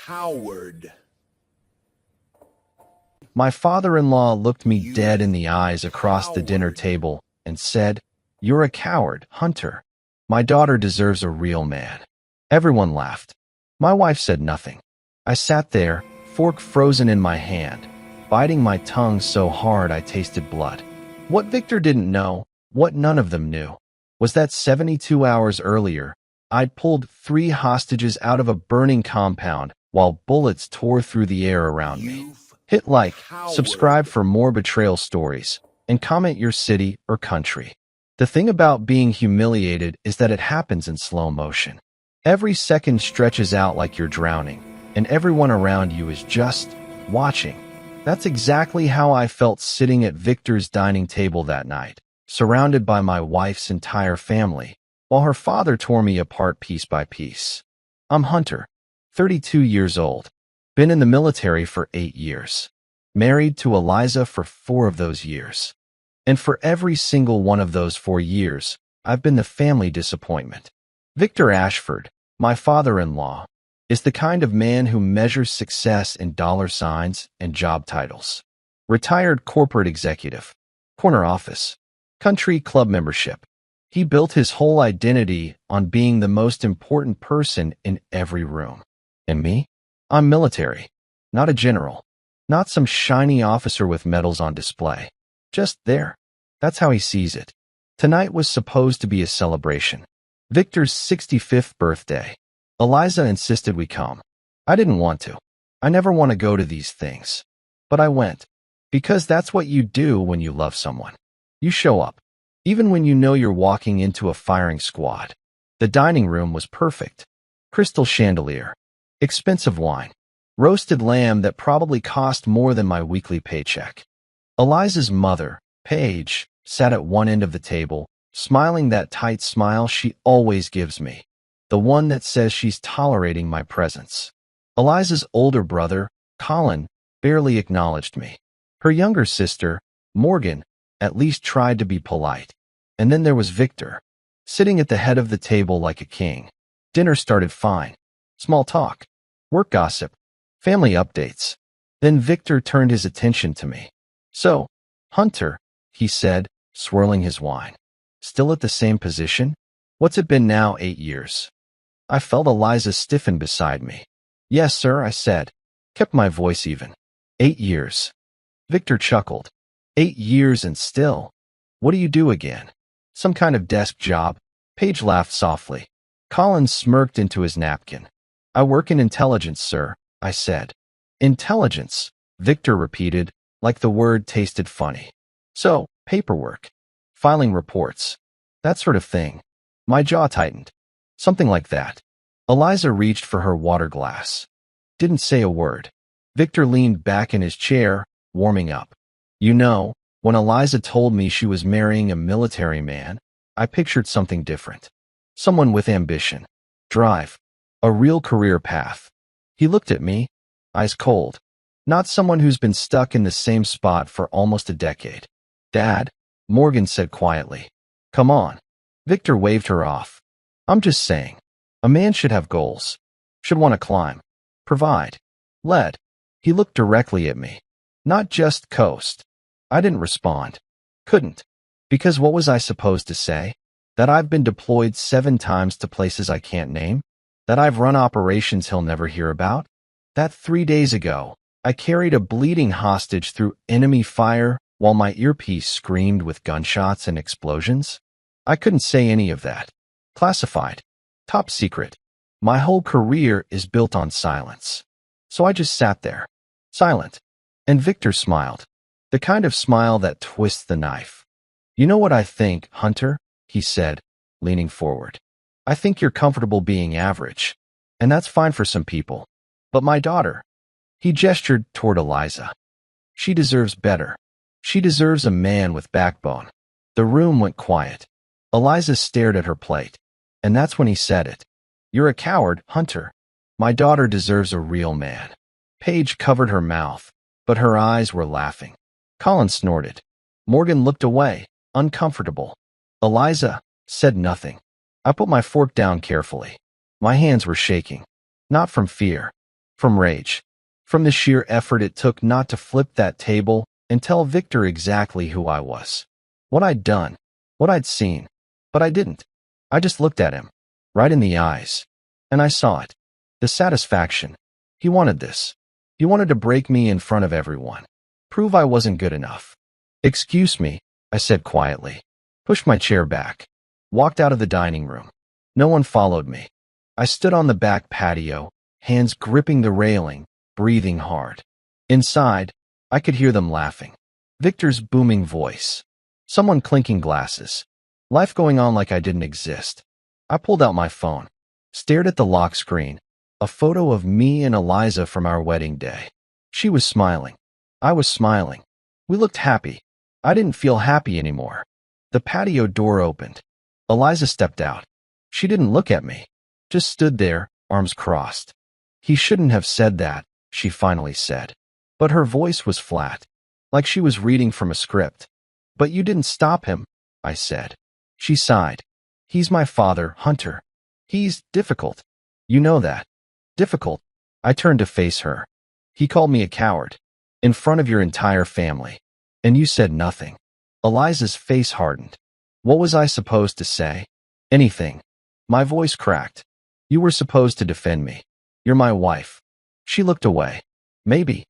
coward. My father-in-law looked me dead in the eyes across the dinner table and said, "You're a coward, Hunter. My daughter deserves a real man." Everyone laughed. My wife said nothing. I sat there, fork frozen in my hand, biting my tongue so hard I tasted blood. What Victor didn't know, what none of them knew, was that 72 hours earlier, I'd pulled 3 hostages out of a burning compound while bullets tore through the air around me. Hit like, subscribe for more betrayal stories, and comment your city or country. The thing about being humiliated is that it happens in slow motion. Every second stretches out like you're drowning, and everyone around you is just watching. That's exactly how I felt sitting at Victor's dining table that night, surrounded by my wife's entire family, while her father tore me apart piece by piece. I'm Hunter, 32 years old, been in the military for 8 years, married to Eliza for 4 of those years. And for every single one of those 4 years, I've been the family disappointment. Victor Ashford, my father-in-law, is the kind of man who measures success in dollar signs and job titles. Retired corporate executive, corner office, country club membership. He built his whole identity on being the most important person in every room. And me? I'm military, not a general, not some shiny officer with medals on display. Just there. That's how he sees it. Tonight was supposed to be a celebration. Victor's 65th birthday. Eliza insisted we come. I didn't want to. I never want to go to these things. But I went. Because that's what you do when you love someone. You show up. Even when you know you're walking into a firing squad. The dining room was perfect. Crystal chandelier. Expensive wine. Roasted lamb that probably cost more than my weekly paycheck. Eliza's mother, Paige, sat at one end of the table, smiling that tight smile she always gives me. The one that says she's tolerating my presence. Eliza's older brother, Colin, barely acknowledged me. Her younger sister, Morgan, at least tried to be polite. And then there was Victor, sitting at the head of the table like a king. Dinner started fine. Small talk, work gossip, family updates. Then Victor turned his attention to me. "So, Hunter," he said, swirling his wine. "Still at the same position? What's it been now, 8 years?" I felt Eliza stiffen beside me. "Yes, sir," I said, kept my voice even. 8 years. Victor chuckled. 8 years and still? What do you do again? Some kind of desk job? Paige laughed softly. Colin smirked into his napkin. "I work in intelligence, sir," I said. "Intelligence," Victor repeated, like the word tasted funny. "So, paperwork, filing reports, that sort of thing." My jaw tightened. "Something like that." Eliza reached for her water glass. Didn't say a word. Victor leaned back in his chair, warming up. You know, when Eliza told me she was marrying a military man, I pictured something different. Someone with ambition, drive, a real career path. He looked at me, eyes cold. Not someone who's been stuck in the same spot for almost a decade. "Dad," Morgan said quietly. "Come on." Victor waved her off. "I'm just saying. A man should have goals. Should want to climb. Provide. Lead." He looked directly at me. Not just coast. I didn't respond. Couldn't. Because what was I supposed to say? That I've been deployed 7 times to places I can't name? That I've run operations he'll never hear about? That 3 days ago, I carried a bleeding hostage through enemy fire while my earpiece screamed with gunshots and explosions? I couldn't say any of that. Classified. Top secret. My whole career is built on silence. So I just sat there. Silent. And Victor smiled. The kind of smile that twists the knife. "You know what I think, Hunter?" he said, leaning forward. "I think you're comfortable being average. And that's fine for some people. But my daughter..." He gestured toward Eliza. "She deserves better. She deserves a man with backbone." The room went quiet. Eliza stared at her plate. And that's when he said it. "You're a coward, Hunter. My daughter deserves a real man." Paige covered her mouth, but her eyes were laughing. Colin snorted. Morgan looked away, uncomfortable. Eliza said nothing. I put my fork down carefully. My hands were shaking. Not from fear. From rage. From the sheer effort it took not to flip that table and tell Victor exactly who I was. What I'd done. What I'd seen. But I didn't. I just looked at him. Right in the eyes. And I saw it. The satisfaction. He wanted this. He wanted to break me in front of everyone. Prove I wasn't good enough. Excuse me, I said quietly. Pushed my chair back. Walked out of the dining room. No one followed me. I stood on the back patio, hands gripping the railing, breathing hard. Inside, I could hear them laughing. Victor's booming voice. Someone clinking glasses. Life going on like I didn't exist. I pulled out my phone. Stared at the lock screen. A photo of me and Eliza from our wedding day. She was smiling. I was smiling. We looked happy. I didn't feel happy anymore. The patio door opened. Eliza stepped out. She didn't look at me. Just stood there, arms crossed. He shouldn't have said that, she finally said. But her voice was flat, like she was reading from a script. But you didn't stop him, I said. She sighed. He's my father, Hunter. He's difficult. You know that. Difficult. I turned to face her. He called me a coward. In front of your entire family. And you said nothing. Eliza's face hardened. What was I supposed to say? Anything. My voice cracked. You were supposed to defend me. You're my wife. She looked away. Maybe.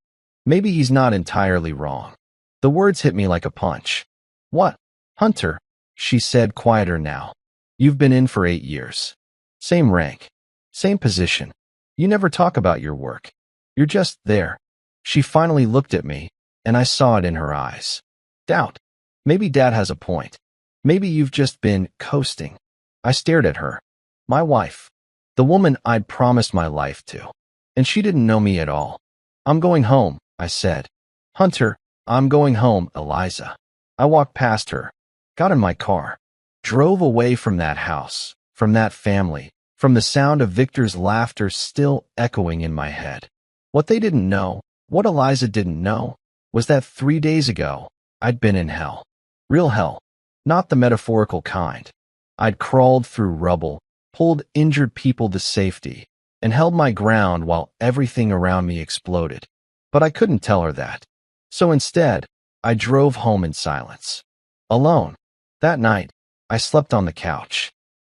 Maybe he's not entirely wrong. The words hit me like a punch. What? Hunter, she said, quieter now. You've been in for 8 years. Same rank. Same position. You never talk about your work. You're just there. She finally looked at me, and I saw it in her eyes. Doubt. Maybe Dad has a point. Maybe you've just been coasting. I stared at her. My wife. The woman I'd promised my life to. And she didn't know me at all. I'm going home, I said. Hunter, I'm going home, Eliza. I walked past her. Got in my car. Drove away from that house, from that family, from the sound of Victor's laughter still echoing in my head. What they didn't know, what Eliza didn't know, was that 3 days ago, I'd been in hell. Real hell. Not the metaphorical kind. I'd crawled through rubble, pulled injured people to safety, and held my ground while everything around me exploded. But I couldn't tell her that. So instead, I drove home in silence. Alone. That night, I slept on the couch.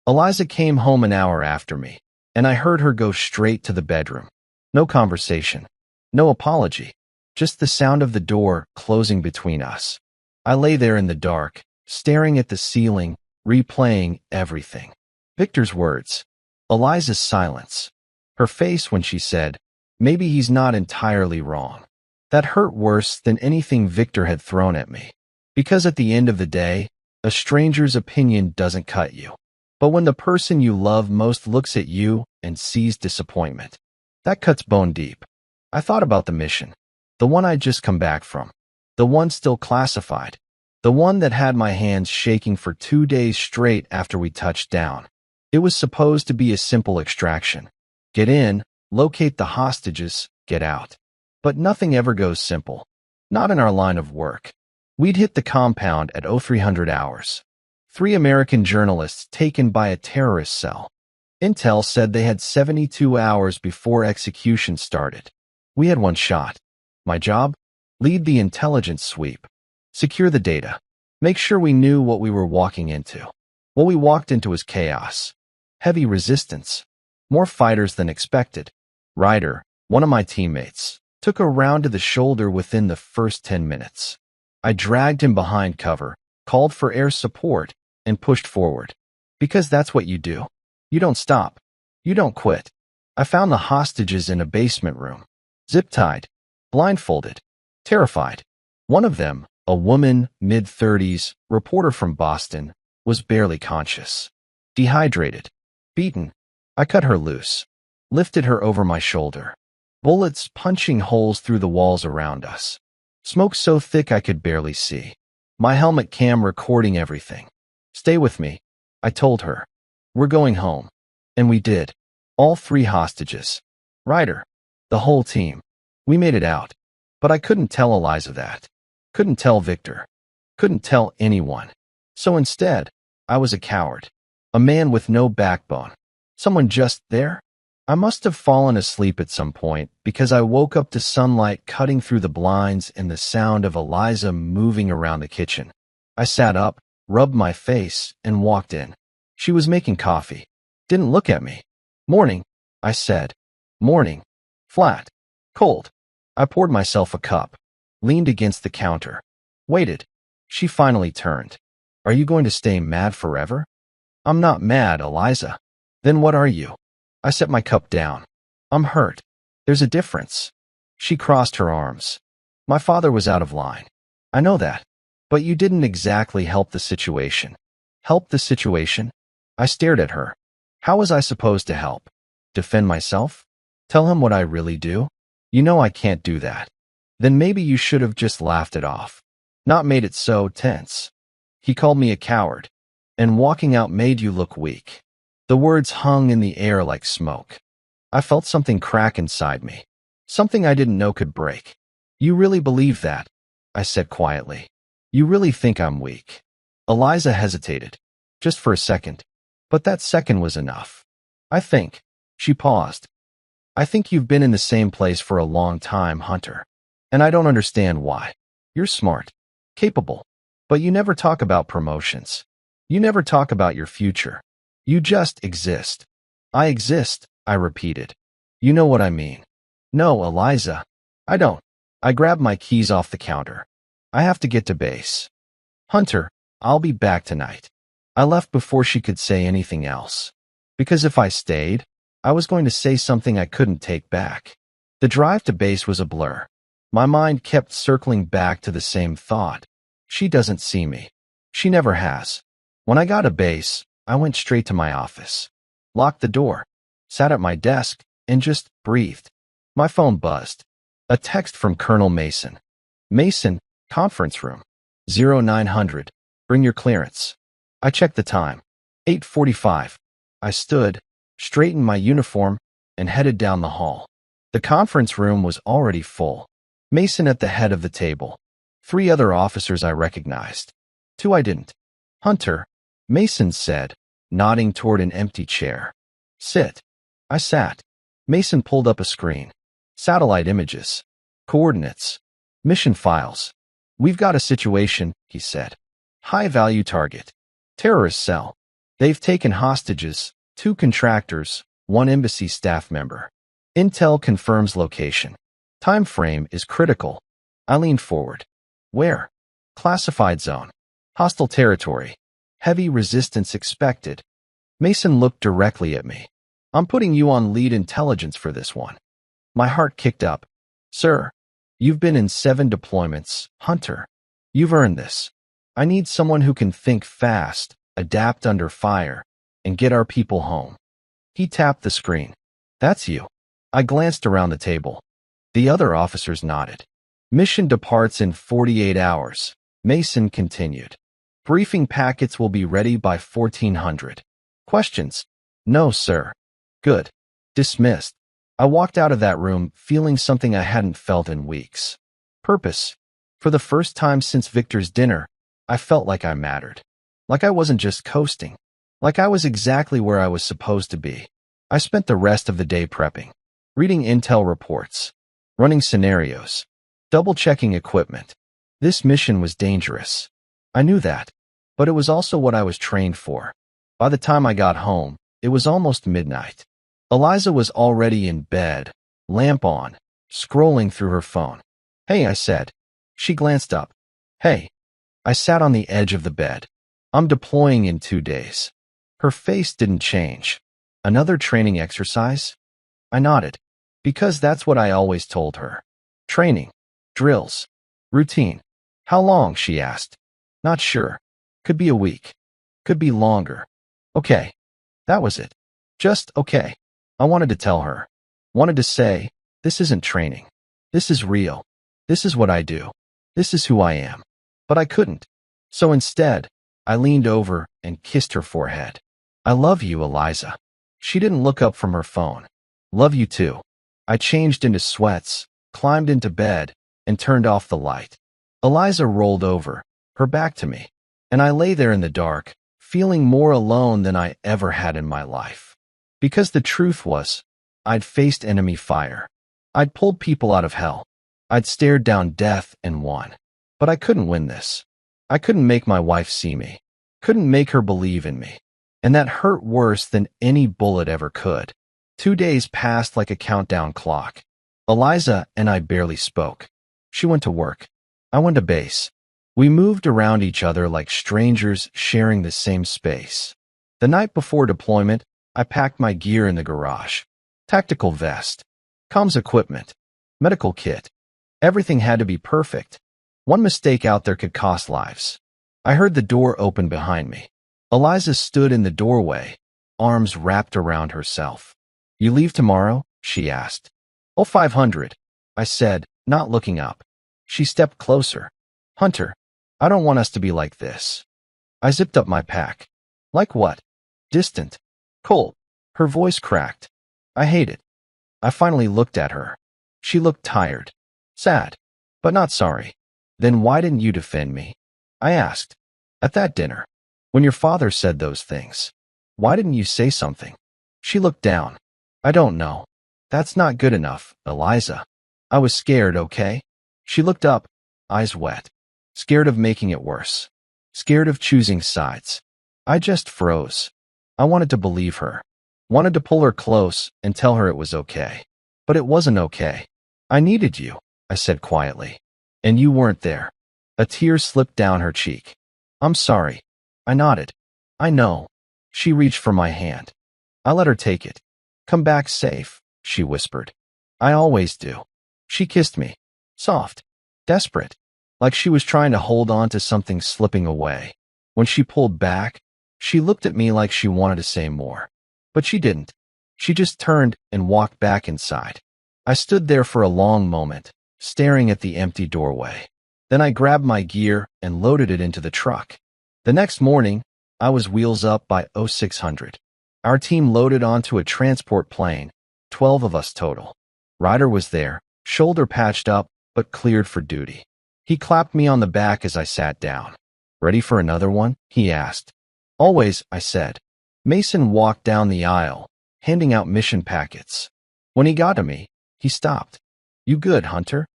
Eliza came home an hour after me, and I heard her go straight to the bedroom. No conversation. No apology. Just the sound of the door closing between us. I lay there in the dark, staring at the ceiling, replaying everything. Victor's words. Eliza's silence. Her face when she said, maybe he's not entirely wrong. That hurt worse than anything Victor had thrown at me. Because at the end of the day, a stranger's opinion doesn't cut you. But when the person you love most looks at you and sees disappointment, that cuts bone deep. I thought about the mission. The one I'd just come back from. The one still classified. The one that had my hands shaking for 2 days straight after we touched down. It was supposed to be a simple extraction. Get in, locate the hostages, get out. But nothing ever goes simple. Not in our line of work. We'd hit the compound at 0300 hours. 3 American journalists taken by a terrorist cell. Intel said they had 72 hours before execution started. We had one shot. My job? Lead the intelligence sweep. Secure the data. Make sure we knew what we were walking into. What we walked into was chaos. Heavy resistance. More fighters than expected. Ryder, one of my teammates, took a round to the shoulder within the first 10 minutes. I dragged him behind cover, called for air support, and pushed forward. Because that's what you do. You don't stop. You don't quit. I found the hostages in a basement room. Zip-tied. Blindfolded. Terrified. One of them, a woman, mid-30s, reporter from Boston, was barely conscious. Dehydrated. Beaten. I cut her loose. Lifted her over my shoulder. Bullets punching holes through the walls around us. Smoke so thick I could barely see. My helmet cam recording everything. Stay with me, I told her. We're going home. And we did. All 3 hostages. Ryder. The whole team. We made it out. But I couldn't tell Eliza that. Couldn't tell Victor. Couldn't tell anyone. So instead, I was a coward. A man with no backbone. Someone just there? I must have fallen asleep at some point because I woke up to sunlight cutting through the blinds and the sound of Eliza moving around the kitchen. I sat up, rubbed my face, and walked in. She was making coffee. Didn't look at me. Morning, I said. Morning. Flat. Cold. I poured myself a cup, leaned against the counter, waited. She finally turned. Are you going to stay mad forever? I'm not mad, Eliza. Then what are you? I set my cup down. I'm hurt. There's a difference. She crossed her arms. My father was out of line. I know that. But you didn't exactly help the situation. Help the situation? I stared at her. How was I supposed to help? Defend myself? Tell him what I really do? You know I can't do that. Then maybe you should have just laughed it off. Not made it so tense. He called me a coward. And walking out made you look weak. The words hung in the air like smoke. I felt something crack inside me. Something I didn't know could break. You really believe that? I said quietly. You really think I'm weak? Eliza hesitated. Just for a second. But that second was enough. I think. She paused. I think you've been in the same place for a long time, Hunter. And I don't understand why. You're smart. Capable. But you never talk about promotions. You never talk about your future. You just exist. I exist, I repeated. You know what I mean. No, Eliza. I don't. I grabbed my keys off the counter. I have to get to base. Hunter, I'll be back tonight. I left before she could say anything else. Because if I stayed, I was going to say something I couldn't take back. The drive to base was a blur. My mind kept circling back to the same thought. She doesn't see me. She never has. When I got to base, I went straight to my office, locked the door, sat at my desk, and just breathed. My phone buzzed. A text from Colonel Mason. Mason, conference room. 0900. Bring your clearance. I checked the time. 8:45. I stood, straightened my uniform, and headed down the hall. The conference room was already full. Mason at the head of the table. 3 other officers I recognized. 2 I didn't. Hunter, Mason said, nodding toward an empty chair. Sit. I sat. Mason pulled up a screen. Satellite images. Coordinates. Mission files. We've got a situation, he said. High-value target. Terrorist cell. They've taken hostages, 2 contractors, 1 embassy staff member. Intel confirms location. Time frame is critical. I leaned forward. Where? Classified zone. Hostile territory. Heavy resistance expected. Mason looked directly at me. I'm putting you on lead intelligence for this one. My heart kicked up. Sir, you've been in 7 deployments, Hunter. You've earned this. I need someone who can think fast, adapt under fire, and get our people home. He tapped the screen. That's you. I glanced around the table. The other officers nodded. Mission departs in 48 hours, Mason continued. Briefing packets will be ready by 1400. Questions? No, sir. Good. Dismissed. I walked out of that room feeling something I hadn't felt in weeks. Purpose. For the first time since Victor's dinner, I felt like I mattered. Like I wasn't just coasting. Like I was exactly where I was supposed to be. I spent the rest of the day prepping, reading intel reports, running scenarios, double-checking equipment. This mission was dangerous. I knew that. But it was also what I was trained for. By the time I got home, it was almost midnight. Eliza was already in bed, lamp on, scrolling through her phone. Hey, I said. She glanced up. Hey. I sat on the edge of the bed. I'm deploying in 2 days. Her face didn't change. Another training exercise? I nodded. Because that's what I always told her. Training. Drills. Routine. How long, she asked. Not sure. Could be a week. Could be longer. Okay. That was it. Just okay. I wanted to tell her. Wanted to say, this isn't training. This is real. This is what I do. This is who I am. But I couldn't. So instead, I leaned over and kissed her forehead. I love you, Eliza. She didn't look up from her phone. Love you too. I changed into sweats, climbed into bed, and turned off the light. Eliza rolled over, her back to me, and I lay there in the dark, feeling more alone than I ever had in my life. Because the truth was, I'd faced enemy fire. I'd pulled people out of hell. I'd stared down death and won. But I couldn't win this. I couldn't make my wife see me. Couldn't make her believe in me. And that hurt worse than any bullet ever could. 2 days passed like a countdown clock. Eliza and I barely spoke. She went to work. I went to base. We moved around each other like strangers sharing the same space. The night before deployment, I packed my gear in the garage. Tactical vest, comms equipment, medical kit. Everything had to be perfect. One mistake out there could cost lives. I heard the door open behind me. Eliza stood in the doorway, arms wrapped around herself. "You leave tomorrow?" she asked. "Oh, 500, I said, not looking up. She stepped closer. "Hunter, I don't want us to be like this." I zipped up my pack. "Like what?" "Distant. Cold." Her voice cracked. "I hate it." I finally looked at her. She looked tired. Sad. But not sorry. "Then why didn't you defend me?" I asked. "At that dinner. When your father said those things. Why didn't you say something?" She looked down. "I don't know. That's not good enough, Eliza. I was scared, okay?" She looked up, eyes wet. Scared of making it worse. Scared of choosing sides. I just froze. I wanted to believe her. Wanted to pull her close and tell her it was okay. But it wasn't okay. "I needed you," I said quietly. "And you weren't there." A tear slipped down her cheek. "I'm sorry." I nodded. "I know." She reached for my hand. I let her take it. "Come back safe," she whispered. "I always do." She kissed me. Soft. Desperate. Like she was trying to hold on to something slipping away. When she pulled back, she looked at me like she wanted to say more. But she didn't. She just turned and walked back inside. I stood there for a long moment, staring at the empty doorway. Then I grabbed my gear and loaded it into the truck. The next morning, I was wheels up by 0600. Our team loaded onto a transport plane, 12 of us total. Ryder was there, shoulder patched up, but cleared for duty. He clapped me on the back as I sat down. "Ready for another one?" he asked. "Always," I said. Mason walked down the aisle, handing out mission packets. When he got to me, he stopped. "You good, Hunter?"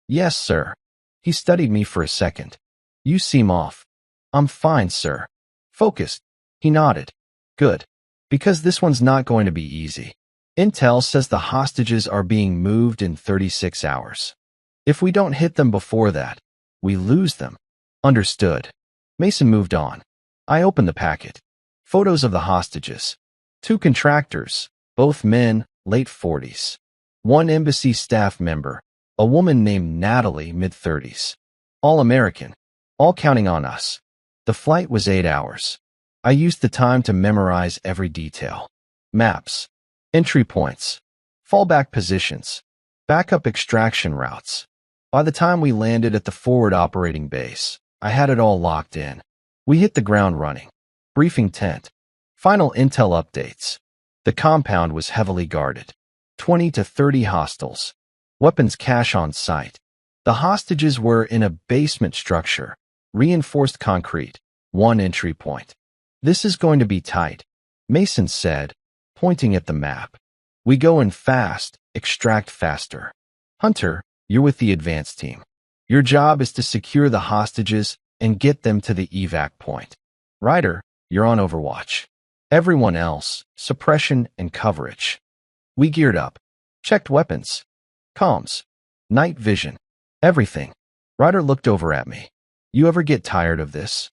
"Yes, sir." He studied me for a second. "You seem off." "I'm fine, sir." "Focused." He nodded. "Good. Because this one's not going to be easy. Intel says the hostages are being moved in 36 hours. If we don't hit them before that, we lose them." "Understood." Mason moved on. I opened the packet. Photos of the hostages. 2 contractors, both men, late 40s. 1 embassy staff member, a woman named Natalie, mid-30s. All American. All counting on us. The flight was 8 hours. I used the time to memorize every detail. Maps. Entry points. Fallback positions. Backup extraction routes. By the time we landed at the forward operating base, I had it all locked in. We hit the ground running. Briefing tent. Final intel updates. The compound was heavily guarded. 20 to 30 hostiles. Weapons cache on site. The hostages were in a basement structure. Reinforced concrete. 1 entry point. "This is going to be tight," Mason said, pointing at the map. "We go in fast, extract faster. Hunter, you're with the advance team. Your job is to secure the hostages and get them to the evac point. Ryder, you're on Overwatch. Everyone else, suppression and coverage." We geared up. Checked weapons. Comms. Night vision. Everything. Ryder looked over at me. "You ever get tired of this?"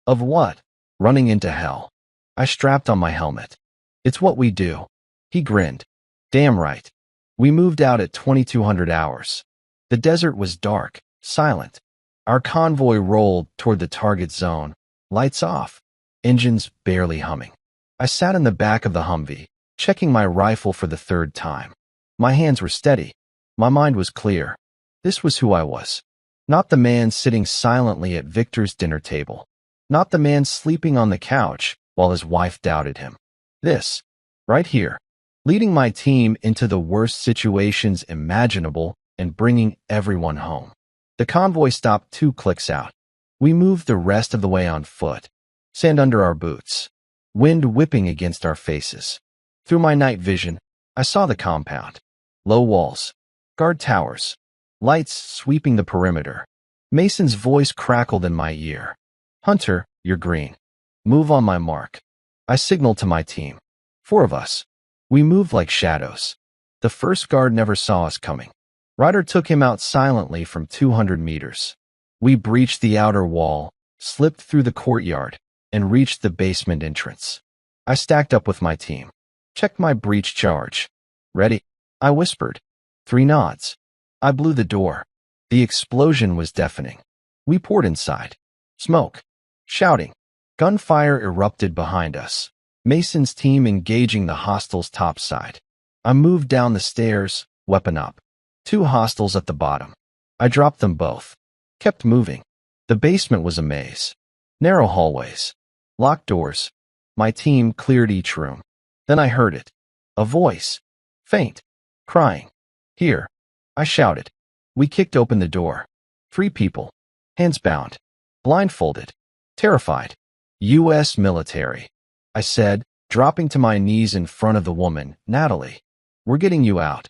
"Of what?" "Running into hell." I strapped on my helmet. "It's what we do." He grinned. "Damn right." We moved out at 2200 hours. The desert was dark, silent. Our convoy rolled toward the target zone, lights off, engines barely humming. I sat in the back of the Humvee, checking my rifle for the 3rd time. My hands were steady. My mind was clear. This was who I was. Not the man sitting silently at Victor's dinner table. Not the man sleeping on the couch while his wife doubted him. This, right here, leading my team into the worst situations imaginable and bringing everyone home. The convoy stopped 2 clicks out. We moved the rest of the way on foot, sand under our boots, wind whipping against our faces. Through my night vision, I saw the compound. Low walls, guard towers, lights sweeping the perimeter. Mason's voice crackled in my ear. Hunter, you're green. Move on my mark. I signaled to my team. 4 of us. We moved like shadows. The first guard never saw us coming. Ryder took him out silently from 200 meters. We breached the outer wall, slipped through the courtyard, and reached the basement entrance. I stacked up with my team. Checked my breach charge. Ready? I whispered. 3 nods. I blew the door. The explosion was deafening. We poured inside. Smoke. Shouting. Gunfire erupted behind us. Mason's team engaging the hostiles topside. I moved down the stairs, weapon up. 2 hostiles at the bottom. I dropped them both. Kept moving. The basement was a maze. Narrow hallways. Locked doors. My team cleared each room. Then I heard it. A voice. Faint. Crying. Here. I shouted. We kicked open the door. 3 people. Hands bound. Blindfolded. Terrified. U.S. military. I said, dropping to my knees in front of the woman, Natalie. We're getting you out.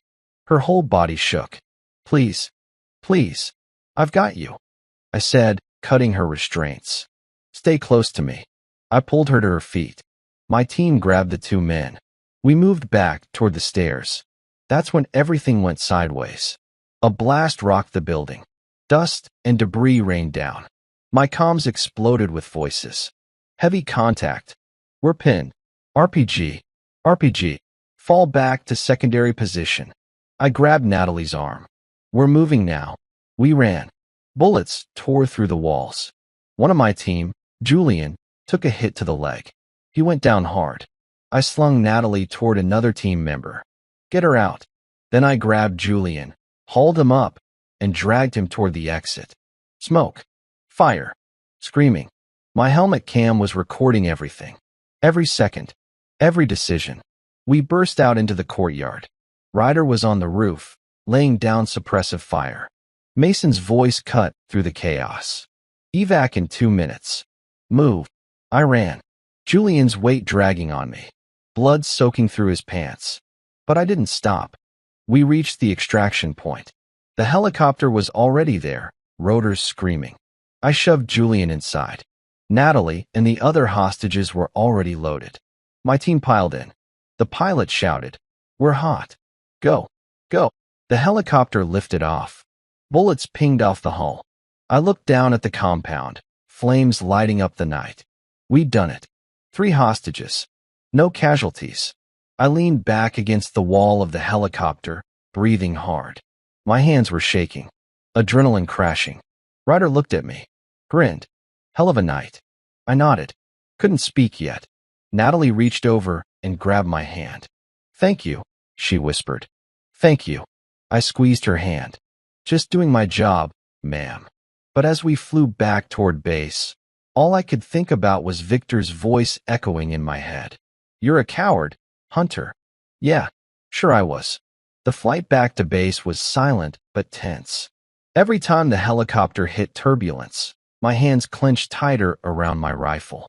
Her whole body shook. Please. Please. I've got you. I said, cutting her restraints. Stay close to me. I pulled her to her feet. My team grabbed the 2 men. We moved back toward the stairs. That's when everything went sideways. A blast rocked the building. Dust and debris rained down. My comms exploded with voices. Heavy contact. We're pinned. RPG. RPG. Fall back to secondary position. I grabbed Natalie's arm. We're moving now. We ran. Bullets tore through the walls. One of my team, Julian, took a hit to the leg. He went down hard. I slung Natalie toward another team member. Get her out. Then I grabbed Julian, hauled him up, and dragged him toward the exit. Smoke. Fire. Screaming. My helmet cam was recording everything. Every second. Every decision. We burst out into the courtyard. Ryder was on the roof, laying down suppressive fire. Mason's voice cut through the chaos. Evac in 2 minutes. Move. I ran. Julian's weight dragging on me. Blood soaking through his pants. But I didn't stop. We reached the extraction point. The helicopter was already there, rotors screaming. I shoved Julian inside. Natalie and the other hostages were already loaded. My team piled in. The pilot shouted, "We're hot. Go. Go." The helicopter lifted off. Bullets pinged off the hull. I looked down at the compound, flames lighting up the night. We'd done it. 3 hostages. No casualties. I leaned back against the wall of the helicopter, breathing hard. My hands were shaking. Adrenaline crashing. Ryder looked at me. Grinned. Hell of a night. I nodded. Couldn't speak yet. Natalie reached over and grabbed my hand. Thank you, she whispered. Thank you. I squeezed her hand. Just doing my job, ma'am. But as we flew back toward base, all I could think about was Victor's voice echoing in my head. You're a coward, Hunter. Yeah, sure I was. The flight back to base was silent but tense. Every time the helicopter hit turbulence, my hands clenched tighter around my rifle.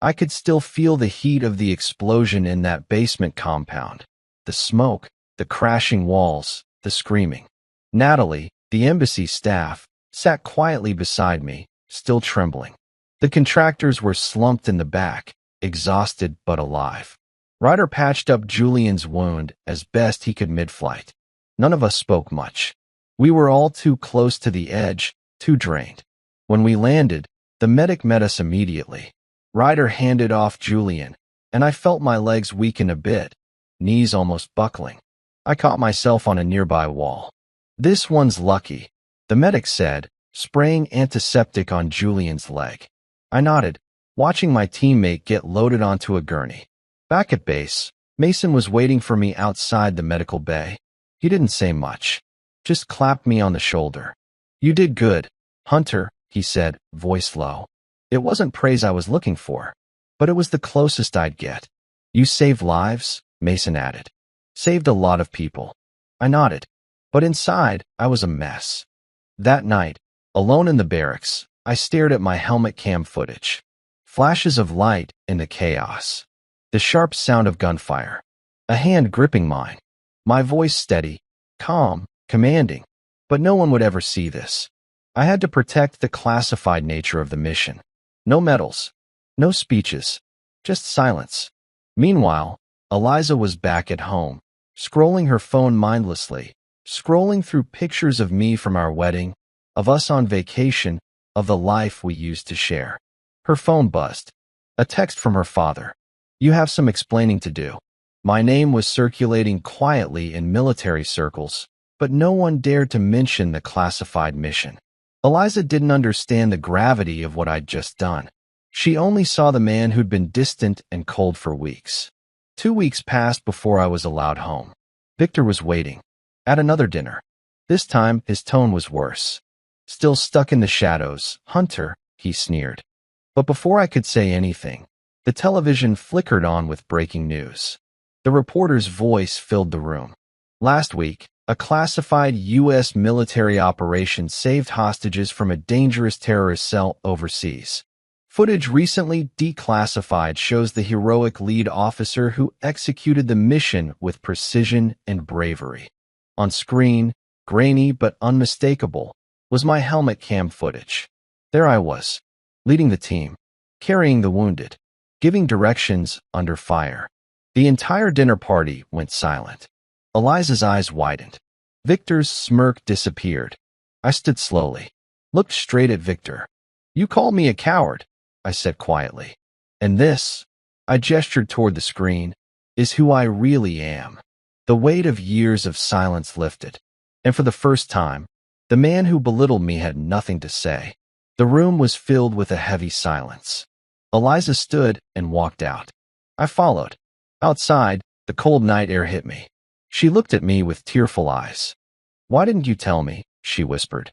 I could still feel the heat of the explosion in that basement compound. The smoke, the crashing walls, the screaming. Natalie, the embassy staff, sat quietly beside me, still trembling. The contractors were slumped in the back, exhausted but alive. Ryder patched up Julian's wound as best he could mid-flight. None of us spoke much. We were all too close to the edge, too drained. When we landed, the medic met us immediately. Ryder handed off Julian, and I felt my legs weaken a bit, knees almost buckling. I caught myself on a nearby wall. This one's lucky, the medic said, spraying antiseptic on Julian's leg. I nodded, watching my teammate get loaded onto a gurney. Back at base, Mason was waiting for me outside the medical bay. He didn't say much, just clapped me on the shoulder. You did good, Hunter, he said, voice low. It wasn't praise I was looking for, but it was the closest I'd get. You saved lives, Mason added. Saved a lot of people. I nodded, but inside, I was a mess. That night, alone in the barracks, I stared at my helmet cam footage. Flashes of light in the chaos. The sharp sound of gunfire. A hand gripping mine. My voice steady, calm, commanding. But no one would ever see this. I had to protect the classified nature of the mission. No medals, no speeches, just silence. Meanwhile, Eliza was back at home, scrolling her phone mindlessly, scrolling through pictures of me from our wedding, of us on vacation, of the life we used to share. Her phone buzzed. A text from her father. "You have some explaining to do." My name was circulating quietly in military circles, but no one dared to mention the classified mission. Eliza didn't understand the gravity of what I'd just done. She only saw the man who'd been distant and cold for weeks. 2 weeks passed before I was allowed home. Victor was waiting. At another dinner. This time, his tone was worse. "Still stuck in the shadows, Hunter," he sneered. But before I could say anything, the television flickered on with breaking news. The reporter's voice filled the room. Last week, a classified U.S. military operation saved hostages from a dangerous terrorist cell overseas. Footage recently declassified shows the heroic lead officer who executed the mission with precision and bravery. On screen, grainy but unmistakable, was my helmet cam footage. There I was, leading the team, carrying the wounded, giving directions under fire. The entire dinner party went silent. Eliza's eyes widened. Victor's smirk disappeared. I stood slowly, looked straight at Victor. "You called me a coward," I said quietly. "And this," I gestured toward the screen, "is who I really am." The weight of years of silence lifted, and for the first time, the man who belittled me had nothing to say. The room was filled with a heavy silence. Eliza stood and walked out. I followed. Outside, the cold night air hit me. She looked at me with tearful eyes. "Why didn't you tell me?" she whispered.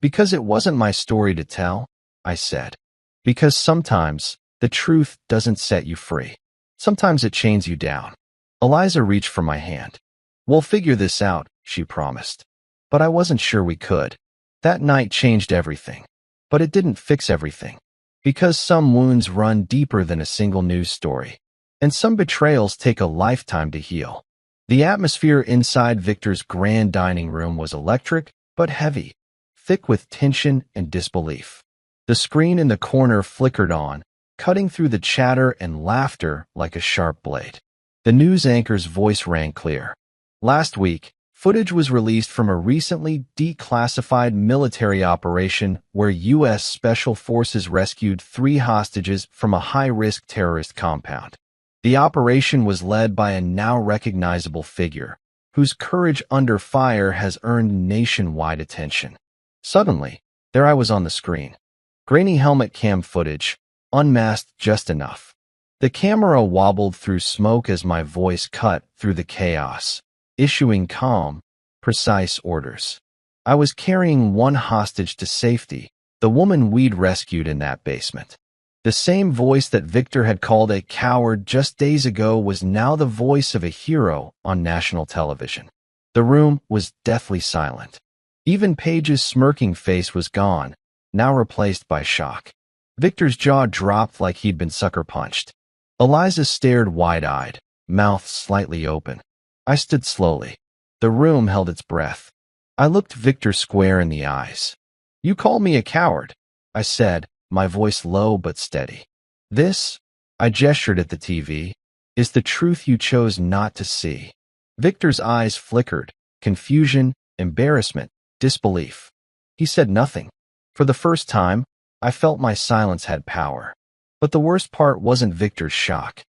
"Because it wasn't my story to tell," I said. "Because sometimes the truth doesn't set you free. Sometimes it chains you down." Eliza reached for my hand. "We'll figure this out," she promised. But I wasn't sure we could. That night changed everything. But it didn't fix everything. Because some wounds run deeper than a single news story. And some betrayals take a lifetime to heal. The atmosphere inside Victor's grand dining room was electric, but heavy, thick with tension and disbelief. The screen in the corner flickered on, cutting through the chatter and laughter like a sharp blade. The news anchor's voice rang clear. Last week, footage was released from a recently declassified military operation where U.S. Special Forces rescued 3 hostages from a high-risk terrorist compound. The operation was led by a now recognizable figure, whose courage under fire has earned nationwide attention. Suddenly, there I was on the screen. Grainy helmet cam footage, unmasked just enough. The camera wobbled through smoke as my voice cut through the chaos, issuing calm, precise orders. I was carrying one hostage to safety, the woman we'd rescued in that basement. The same voice that Victor had called a coward just days ago was now the voice of a hero on national television. The room was deathly silent. Even Paige's smirking face was gone, now replaced by shock. Victor's jaw dropped like he'd been sucker punched. Eliza stared wide-eyed, mouth slightly open. I stood slowly. The room held its breath. I looked Victor square in the eyes. "You called me a coward," I said, my voice low but steady. "This," I gestured at the TV, "is the truth you chose not to see." Victor's eyes flickered, confusion, embarrassment, disbelief. He said nothing. For the first time, I felt my silence had power. But the worst part wasn't Victor's shock.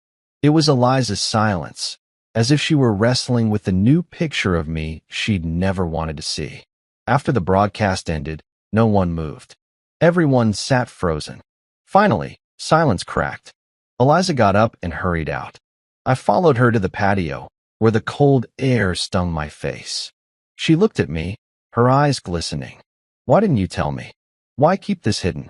It was Eliza's silence, as if she were wrestling with the new picture of me she'd never wanted to see. After the broadcast ended, no one moved. Everyone sat frozen. Finally, silence cracked. Eliza got up and hurried out. I followed her to the patio, where the cold air stung my face. She looked at me, her eyes glistening. "Why didn't you tell me? Why keep this hidden?"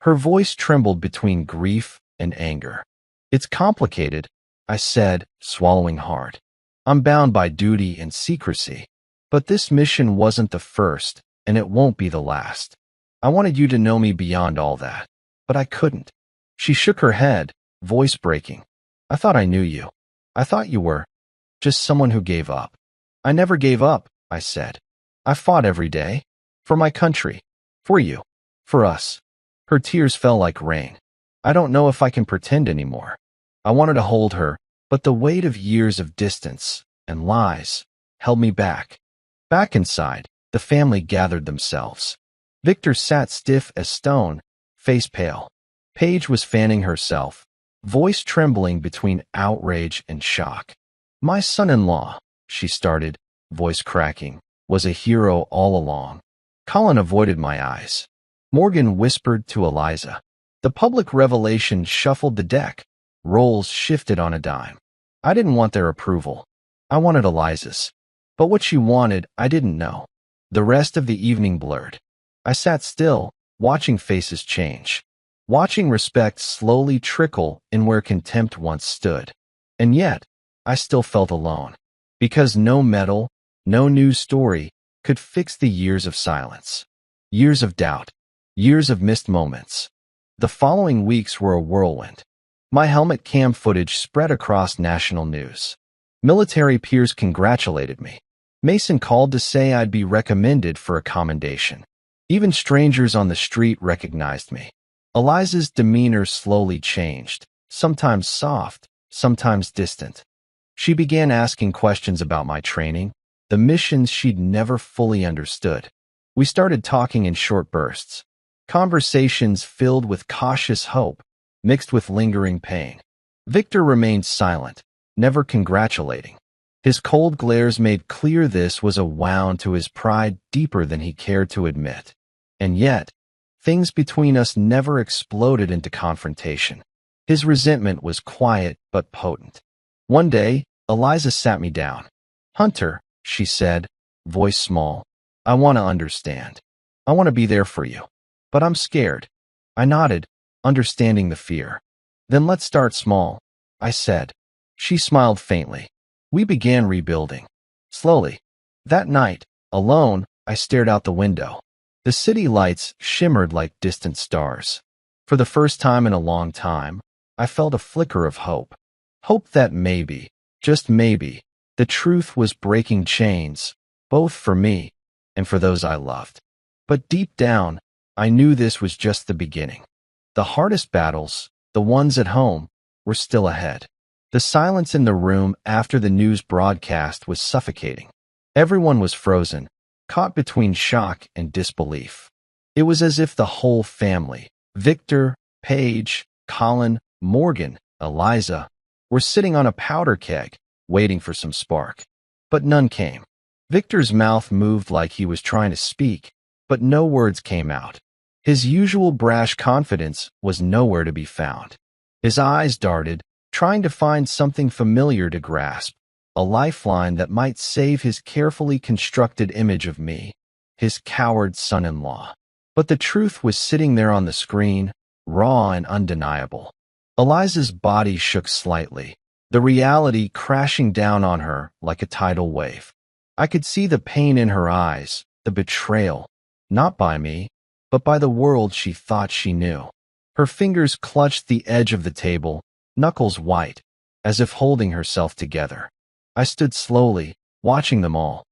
Her voice trembled between grief and anger. "It's complicated," I said, swallowing hard. "I'm bound by duty and secrecy. But this mission wasn't the first, and it won't be the last. I wanted you to know me beyond all that, but I couldn't." She shook her head, voice breaking. "I thought I knew you. I thought you were just someone who gave up." I never gave up, I said. I fought every day. For my country. For you. For us. Her tears fell like rain. I don't know if I can pretend anymore. I wanted to hold her, but the weight of years of distance and lies held me back. Back inside, the family gathered themselves. Victor sat stiff as stone, face pale. Paige was fanning herself, voice trembling between outrage and shock. My son-in-law, she started, voice cracking, was a hero all along. Colin avoided my eyes. Morgan whispered to Eliza. The public revelation shuffled the deck. Roles shifted on a dime. I didn't want their approval. I wanted Eliza's. But what she wanted, I didn't know. The rest of the evening blurred. I sat still, watching faces change. Watching respect slowly trickle in where contempt once stood. And yet, I still felt alone. Because no medal, no news story, could fix the years of silence. Years of doubt. Years of missed moments. The following weeks were a whirlwind. My helmet cam footage spread across national news. Military peers congratulated me. Mason called to say I'd be recommended for a commendation. Even strangers on the street recognized me. Eliza's demeanor slowly changed, sometimes soft, sometimes distant. She began asking questions about my training, the missions she'd never fully understood. We started talking in short bursts. Conversations filled with cautious hope, mixed with lingering pain. Victor remained silent, never congratulating. His cold glares made clear this was a wound to his pride deeper than he cared to admit. And yet, things between us never exploded into confrontation. His resentment was quiet but potent. One day, Eliza sat me down. Hunter, she said, voice small, I want to understand. I want to be there for you. But I'm scared. I nodded, understanding the fear. Then let's start small, I said. She smiled faintly. We began rebuilding. Slowly. That night, alone, I stared out the window. The city lights shimmered like distant stars. For the first time in a long time, I felt a flicker of hope. Hope that maybe, just maybe, the truth was breaking chains, both for me and for those I loved. But deep down, I knew this was just the beginning. The hardest battles, the ones at home, were still ahead. The silence in the room after the news broadcast was suffocating. Everyone was frozen, caught between shock and disbelief. It was as if the whole family, Victor, Paige, Colin, Morgan, Eliza, were sitting on a powder keg, waiting for some spark. But none came. Victor's mouth moved like he was trying to speak, but no words came out. His usual brash confidence was nowhere to be found. His eyes darted, trying to find something familiar to grasp, a lifeline that might save his carefully constructed image of me, his coward son-in-law. But the truth was sitting there on the screen, raw and undeniable. Eliza's body shook slightly, the reality crashing down on her like a tidal wave. I could see the pain in her eyes, the betrayal, not by me, but by the world she thought she knew. Her fingers clutched the edge of the table, knuckles white, as if holding herself together. I stood slowly, watching them all.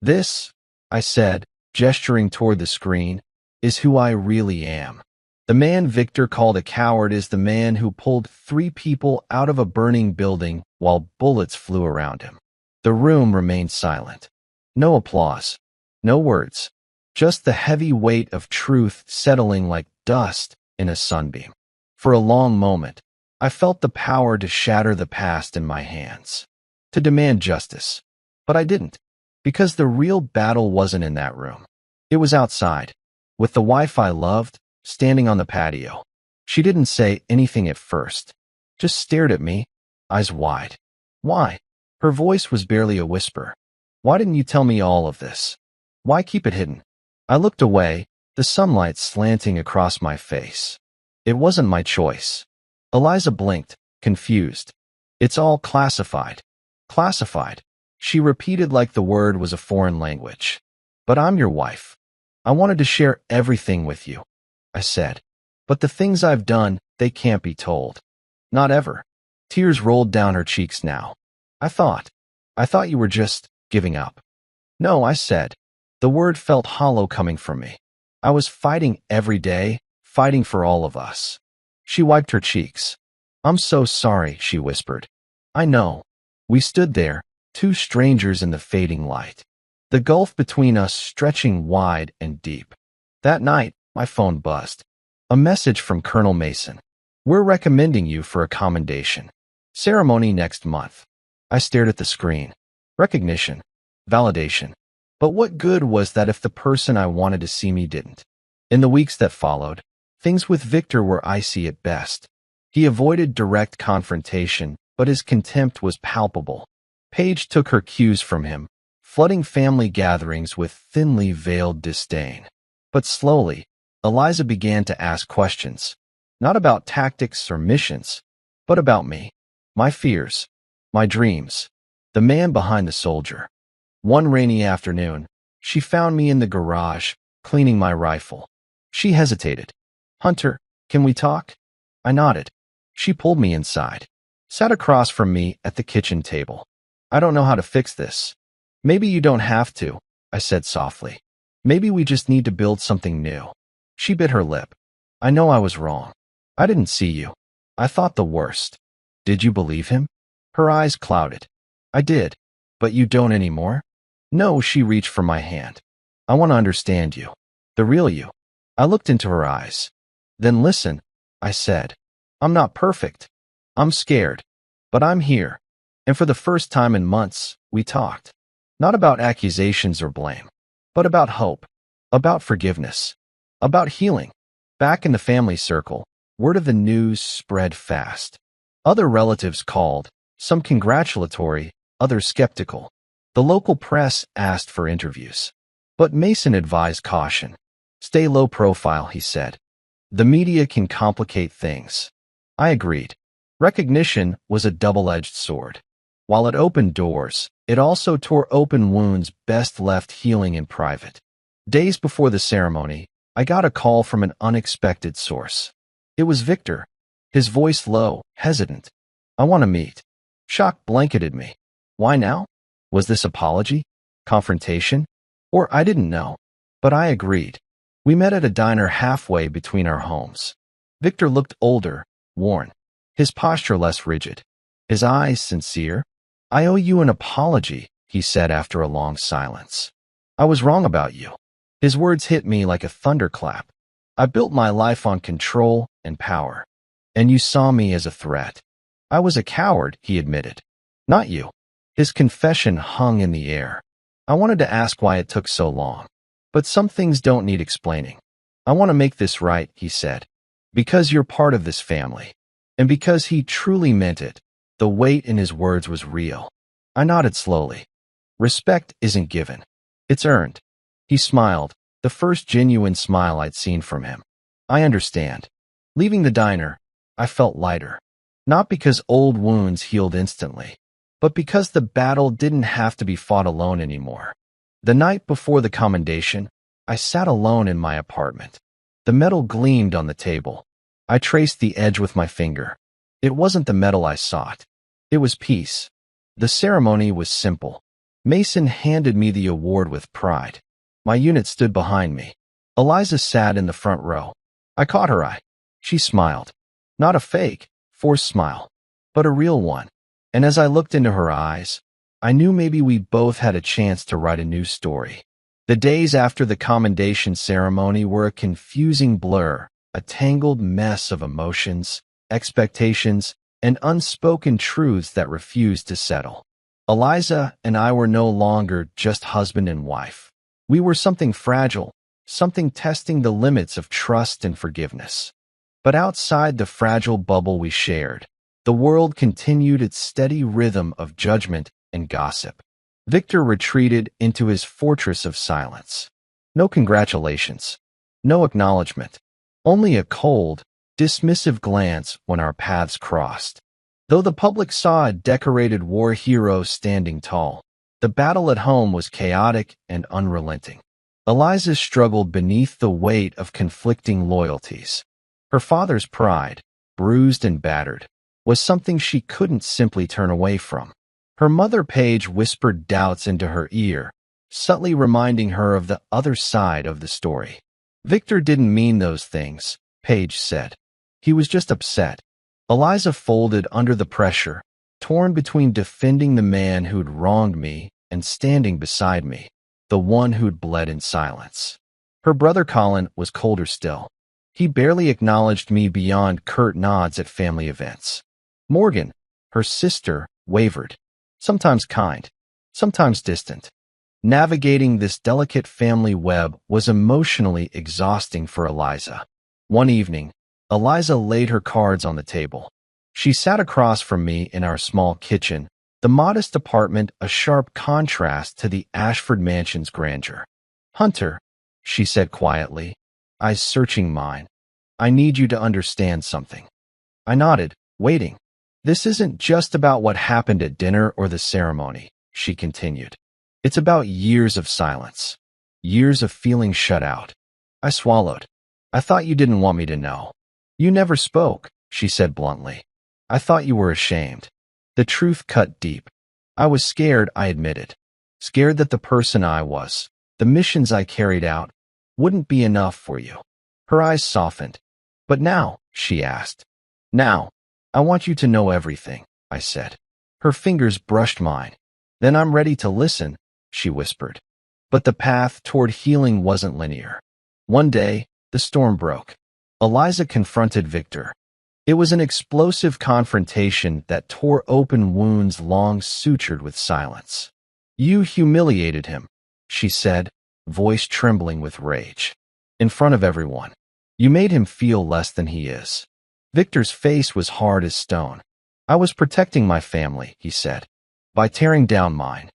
This, I said, gesturing toward the screen, is who I really am. The man Victor called a coward is the man who pulled 3 people out of a burning building while bullets flew around him. The room remained silent. No applause, no words, just the heavy weight of truth settling like dust in a sunbeam. For a long moment, I felt the power to shatter the past in my hands, to demand justice. But I didn't, because the real battle wasn't in that room. It was outside, with the wife I loved, standing on the patio. She didn't say anything at first, just stared at me, eyes wide. Why? Her voice was barely a whisper. Why didn't you tell me all of this? Why keep it hidden? I looked away, the sunlight slanting across my face. It wasn't my choice. Eliza blinked, confused. It's all classified. Classified. She repeated like the word was a foreign language. But I'm your wife. I wanted to share everything with you, I said. But the things I've done, they can't be told. Not ever. Tears rolled down her cheeks now. I thought you were just giving up. No, I said. The word felt hollow coming from me. I was fighting every day, fighting for all of us. She wiped her cheeks. I'm so sorry, she whispered. I know. We stood there, two strangers in the fading light, the gulf between us stretching wide and deep. That night, my phone buzzed. A message from Colonel Mason. We're recommending you for a commendation. Ceremony next month. I stared at the screen. Recognition. Validation. But what good was that if the person I wanted to see me didn't? In the weeks that followed, things with Victor were icy at best. He avoided direct confrontation, but his contempt was palpable. Paige took her cues from him, flooding family gatherings with thinly veiled disdain. But slowly, Eliza began to ask questions, not about tactics or missions, but about me, my fears, my dreams, the man behind the soldier. One rainy afternoon, she found me in the garage, cleaning my rifle. She hesitated. Hunter, can we talk? I nodded. She pulled me inside, sat across from me at the kitchen table. I don't know how to fix this. Maybe you don't have to, I said softly. Maybe we just need to build something new. She bit her lip. I know I was wrong. I didn't see you. I thought the worst. Did you believe him? Her eyes clouded. I did. But you don't anymore? No, she reached for my hand. I want to understand you. The real you. I looked into her eyes. Then listen, I said. I'm not perfect. I'm scared. But I'm here. And for the first time in months, we talked. Not about accusations or blame, but about hope, about forgiveness, about healing. Back in the family circle, word of the news spread fast. Other relatives called, some congratulatory, others skeptical. The local press asked for interviews. But Mason advised caution. Stay low profile, he said. The media can complicate things. I agreed. Recognition was a double-edged sword. While it opened doors, it also tore open wounds best left healing in private. Days before the ceremony, I got a call from an unexpected source. It was Victor, his voice low, hesitant. I want to meet. Shock blanketed me. Why now? Was this apology? Confrontation? Or I didn't know. But I agreed. We met at a diner halfway between our homes. Victor looked older, worn, his posture less rigid, his eyes sincere. I owe you an apology, he said after a long silence. I was wrong about you. His words hit me like a thunderclap. I built my life on control and power. And you saw me as a threat. I was a coward, he admitted. Not you. His confession hung in the air. I wanted to ask why it took so long. But some things don't need explaining. I want to make this right, he said. Because you're part of this family. And because he truly meant it. The weight in his words was real. I nodded slowly. Respect isn't given. It's earned. He smiled, the first genuine smile I'd seen from him. I understand. Leaving the diner, I felt lighter. Not because old wounds healed instantly, but because the battle didn't have to be fought alone anymore. The night before the commendation, I sat alone in my apartment. The metal gleamed on the table. I traced the edge with my finger. It wasn't the metal I sought. It was peace. The ceremony was simple. Mason handed me the award with pride. My unit stood behind me. Eliza sat in the front row. I caught her eye. She smiled. Not a fake, forced smile, but a real one. And as I looked into her eyes, I knew maybe we both had a chance to write a new story. The days after the commendation ceremony were a confusing blur, a tangled mess of emotions, expectations, and unspoken truths that refused to settle. Eliza and I were no longer just husband and wife. We were something fragile, something testing the limits of trust and forgiveness. But outside the fragile bubble we shared, the world continued its steady rhythm of judgment and gossip. Victor retreated into his fortress of silence. No congratulations, no acknowledgement, only a cold, dismissive glance when our paths crossed. Though the public saw a decorated war hero standing tall, the battle at home was chaotic and unrelenting. Eliza struggled beneath the weight of conflicting loyalties. Her father's pride, bruised and battered, was something she couldn't simply turn away from. Her mother Paige whispered doubts into her ear, subtly reminding her of the other side of the story. Victor didn't mean those things, Paige said. He was just upset. Eliza folded under the pressure, torn between defending the man who'd wronged me and standing beside me, the one who'd bled in silence. Her brother Colin was colder still. He barely acknowledged me beyond curt nods at family events. Morgan, her sister, wavered, sometimes kind, sometimes distant. Navigating this delicate family web was emotionally exhausting for Eliza. One evening, Eliza laid her cards on the table. She sat across from me in our small kitchen, the modest apartment a sharp contrast to the Ashford mansion's grandeur. "Hunter," she said quietly, eyes searching mine, "I need you to understand something." I nodded, waiting. "This isn't just about what happened at dinner or the ceremony," she continued. "It's about years of silence, years of feeling shut out." I swallowed. "I thought you didn't want me to know." "You never spoke," she said bluntly. "I thought you were ashamed." The truth cut deep. I was scared, I admitted. Scared that the person I was, the missions I carried out, wouldn't be enough for you. Her eyes softened. "But now," she asked. "Now, I want you to know everything," I said. Her fingers brushed mine. "Then I'm ready to listen," she whispered. But the path toward healing wasn't linear. One day, the storm broke. Eliza confronted Victor. It was an explosive confrontation that tore open wounds long sutured with silence. "You humiliated him," she said, voice trembling with rage. "In front of everyone. You made him feel less than he is." Victor's face was hard as stone. "I was protecting my family," he said, "by tearing down mine."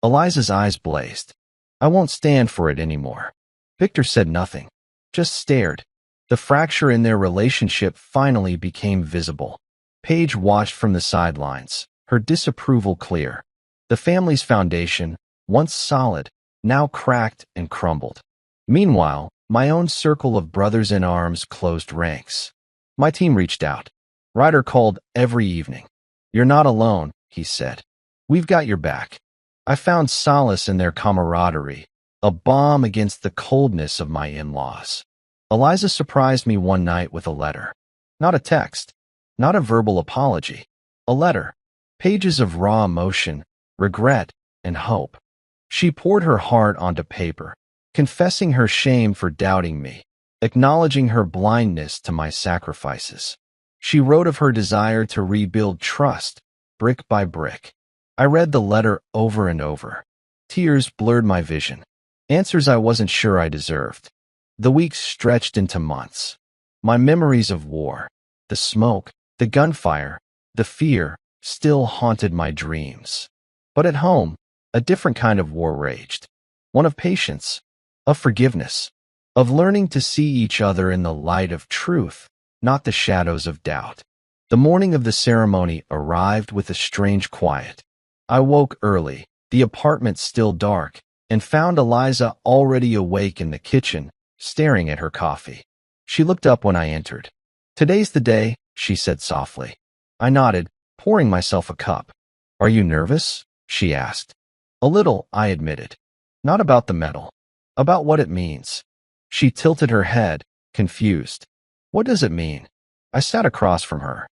Eliza's eyes blazed. "I won't stand for it anymore." Victor said nothing, just stared. The fracture in their relationship finally became visible. Paige watched from the sidelines, her disapproval clear. The family's foundation, once solid, now cracked and crumbled. Meanwhile, my own circle of brothers in arms closed ranks. My team reached out. Ryder called every evening. "You're not alone," he said. "We've got your back." I found solace in their camaraderie, a balm against the coldness of my in-laws. Eliza surprised me one night with a letter. Not a text, not a verbal apology. A letter. Pages of raw emotion, regret, and hope. She poured her heart onto paper, confessing her shame for doubting me, acknowledging her blindness to my sacrifices. She wrote of her desire to rebuild trust, brick by brick. I read the letter over and over. Tears blurred my vision. Answers I wasn't sure I deserved. The weeks stretched into months. My memories of war, the smoke, the gunfire, the fear, still haunted my dreams. But at home, a different kind of war raged. One of patience, of forgiveness, of learning to see each other in the light of truth, not the shadows of doubt. The morning of the ceremony arrived with a strange quiet. I woke early, the apartment still dark, and found Eliza already awake in the kitchen, staring at her coffee. She looked up when I entered. "Today's the day," she said softly. I nodded, pouring myself a cup. "Are you nervous?" she asked. "A little," I admitted. "Not about the medal. About what it means." She tilted her head, confused. "What does it mean?" I sat across from her.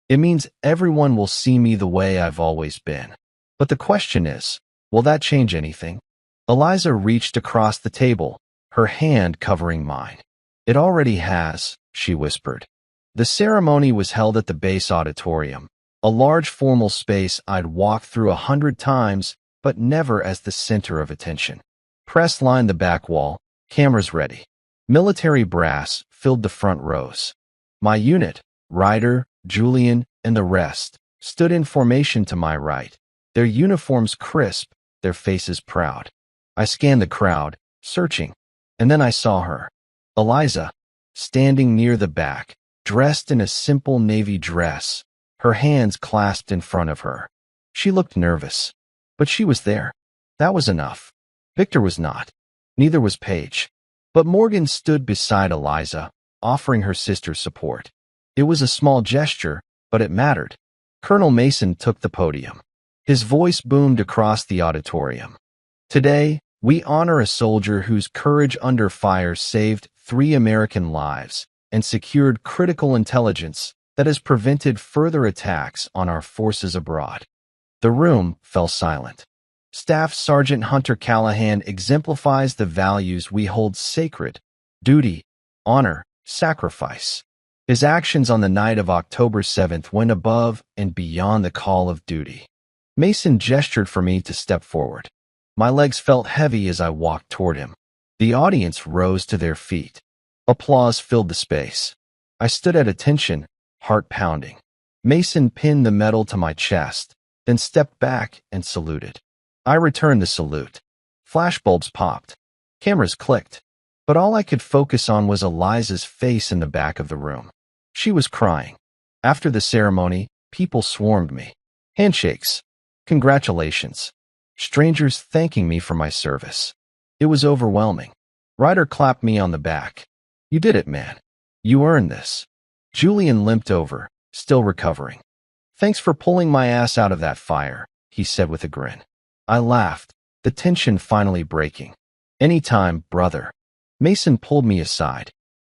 "It means everyone will see me the way I've always been. But the question is, will that change anything?" Eliza reached across the table, her hand covering mine. "It already has," she whispered. The ceremony was held at the base auditorium, a large formal space I'd walked through 100 times, but never as the center of attention. Press lined the back wall, cameras ready. Military brass filled the front rows. My unit, Ryder, Julian, and the rest, stood in formation to my right, their uniforms crisp, their faces proud. I scanned the crowd, searching, and then I saw her, Eliza, standing near the back, dressed in a simple navy dress, her hands clasped in front of her. She looked nervous, but she was there. That was enough. Victor was not. Neither was Paige. But Morgan stood beside Eliza, offering her sister support. It was a small gesture, but it mattered. Colonel Mason took the podium. His voice boomed across the auditorium. "Today, We honor a soldier whose courage under fire saved 3 American lives and secured critical intelligence that has prevented further attacks on our forces abroad. The room fell silent. Staff Sergeant Hunter Callahan exemplifies the values we hold sacred: duty, honor, sacrifice. His actions on the night of October 7th went above and beyond the call of duty. Mason gestured for me to step forward. My legs felt heavy as I walked toward him. The audience rose to their feet. Applause filled the space. I stood at attention, heart pounding. Mason pinned the medal to my chest, then stepped back and saluted. I returned the salute. Flashbulbs popped. Cameras clicked. But all I could focus on was Eliza's face in the back of the room. She was crying. After the ceremony, people swarmed me. Handshakes. Congratulations. Strangers thanking me for my service. It was overwhelming. Ryder clapped me on the back. You did it, man. You earned this. Julian limped over, still recovering. Thanks for pulling my ass out of that fire, he said with a grin. I laughed, the tension finally breaking. Anytime, brother. Mason pulled me aside.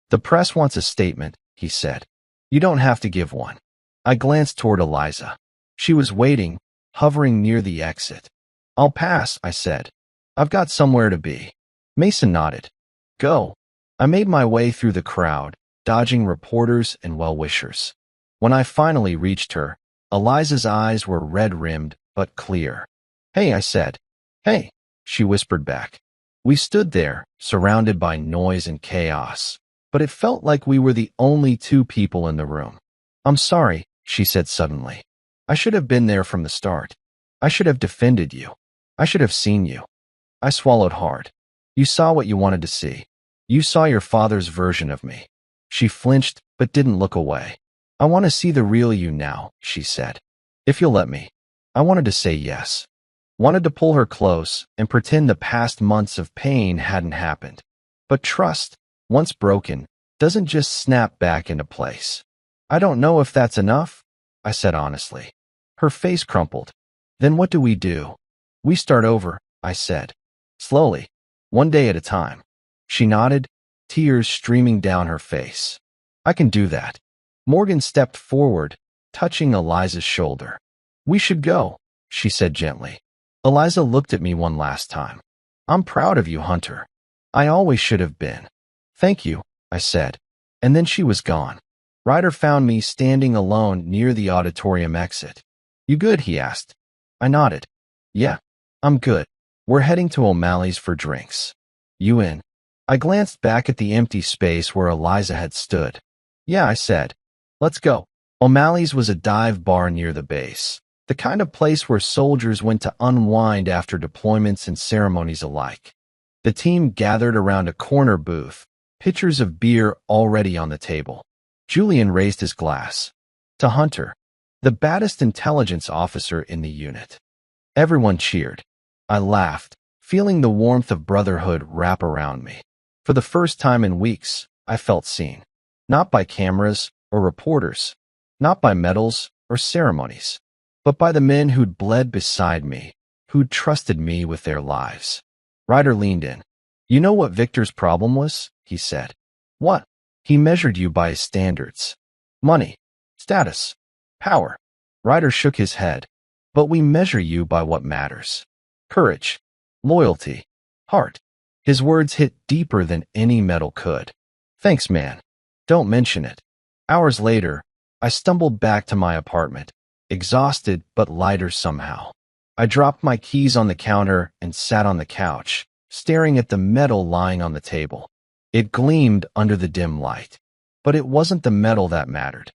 The press wants a statement, he said. You don't have to give one. I glanced toward Eliza. She was waiting, hovering near the exit. I'll pass, I said. I've got somewhere to be. Mason nodded. Go. I made my way through the crowd, dodging reporters and well-wishers. When I finally reached her, Eliza's eyes were red-rimmed but clear. Hey, I said. Hey, she whispered back. We stood there, surrounded by noise and chaos, but it felt like we were the only 2 people in the room. I'm sorry, she said suddenly. I should have been there from the start. I should have defended you. I should have seen you. I swallowed hard. You saw what you wanted to see. You saw your father's version of me. She flinched, but didn't look away. I want to see the real you now, she said. If you'll let me. I wanted to say yes. Wanted to pull her close and pretend the past months of pain hadn't happened. But trust, once broken, doesn't just snap back into place. I don't know if that's enough, I said honestly. Her face crumpled. Then what do? We start over, I said. Slowly, one day at a time. She nodded, tears streaming down her face. I can do that. Morgan stepped forward, touching Eliza's shoulder. We should go, she said gently. Eliza looked at me one last time. I'm proud of you, Hunter. I always should have been. Thank you, I said. And then she was gone. Ryder found me standing alone near the auditorium exit. You good? He asked. I nodded. Yeah, I'm good. We're heading to O'Malley's for drinks. You in? I glanced back at the empty space where Eliza had stood. Yeah, I said. Let's go. O'Malley's was a dive bar near the base, the kind of place where soldiers went to unwind after deployments and ceremonies alike. The team gathered around a corner booth, pitchers of beer already on the table. Julian raised his glass. To Hunter, the baddest intelligence officer in the unit. Everyone cheered. I laughed, feeling the warmth of brotherhood wrap around me. For the first time in weeks, I felt seen. Not by cameras or reporters, not by medals or ceremonies, but by the men who'd bled beside me, who'd trusted me with their lives. Ryder leaned in. You know what Victor's problem was? He said. What? He measured you by his standards. Money, status, power. Ryder shook his head. But we measure you by what matters. Courage, loyalty, heart. His words hit deeper than any medal could. Thanks, man. Don't mention it. Hours later, I stumbled back to my apartment, exhausted but lighter somehow. I dropped my keys on the counter and sat on the couch, staring at the medal lying on the table. It gleamed under the dim light. But it wasn't the medal that mattered.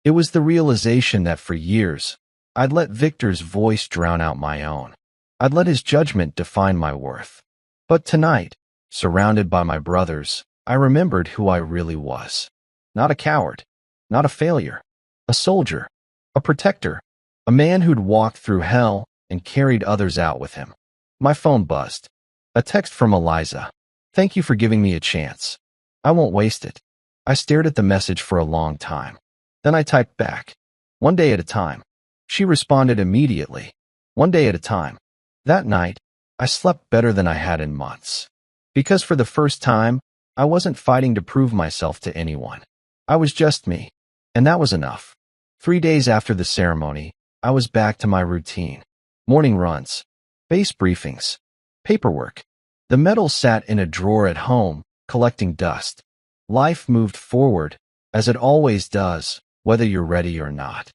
It was the realization that for years, I'd let Victor's voice drown out my own. I'd let his judgment define my worth. But tonight, surrounded by my brothers, I remembered who I really was. Not a coward, not a failure, a soldier, a protector, a man who'd walked through hell and carried others out with him. My phone buzzed. A text from Eliza. Thank you for giving me a chance. I won't waste it. I stared at the message for a long time. Then I typed back. One day at a time. She responded immediately. One day at a time. That night, I slept better than I had in months. Because for the first time, I wasn't fighting to prove myself to anyone. I was just me. And that was enough. 3 days after the ceremony, I was back to my routine. Morning runs, base briefings, paperwork. The medal sat in a drawer at home, collecting dust. Life moved forward, as it always does, whether you're ready or not.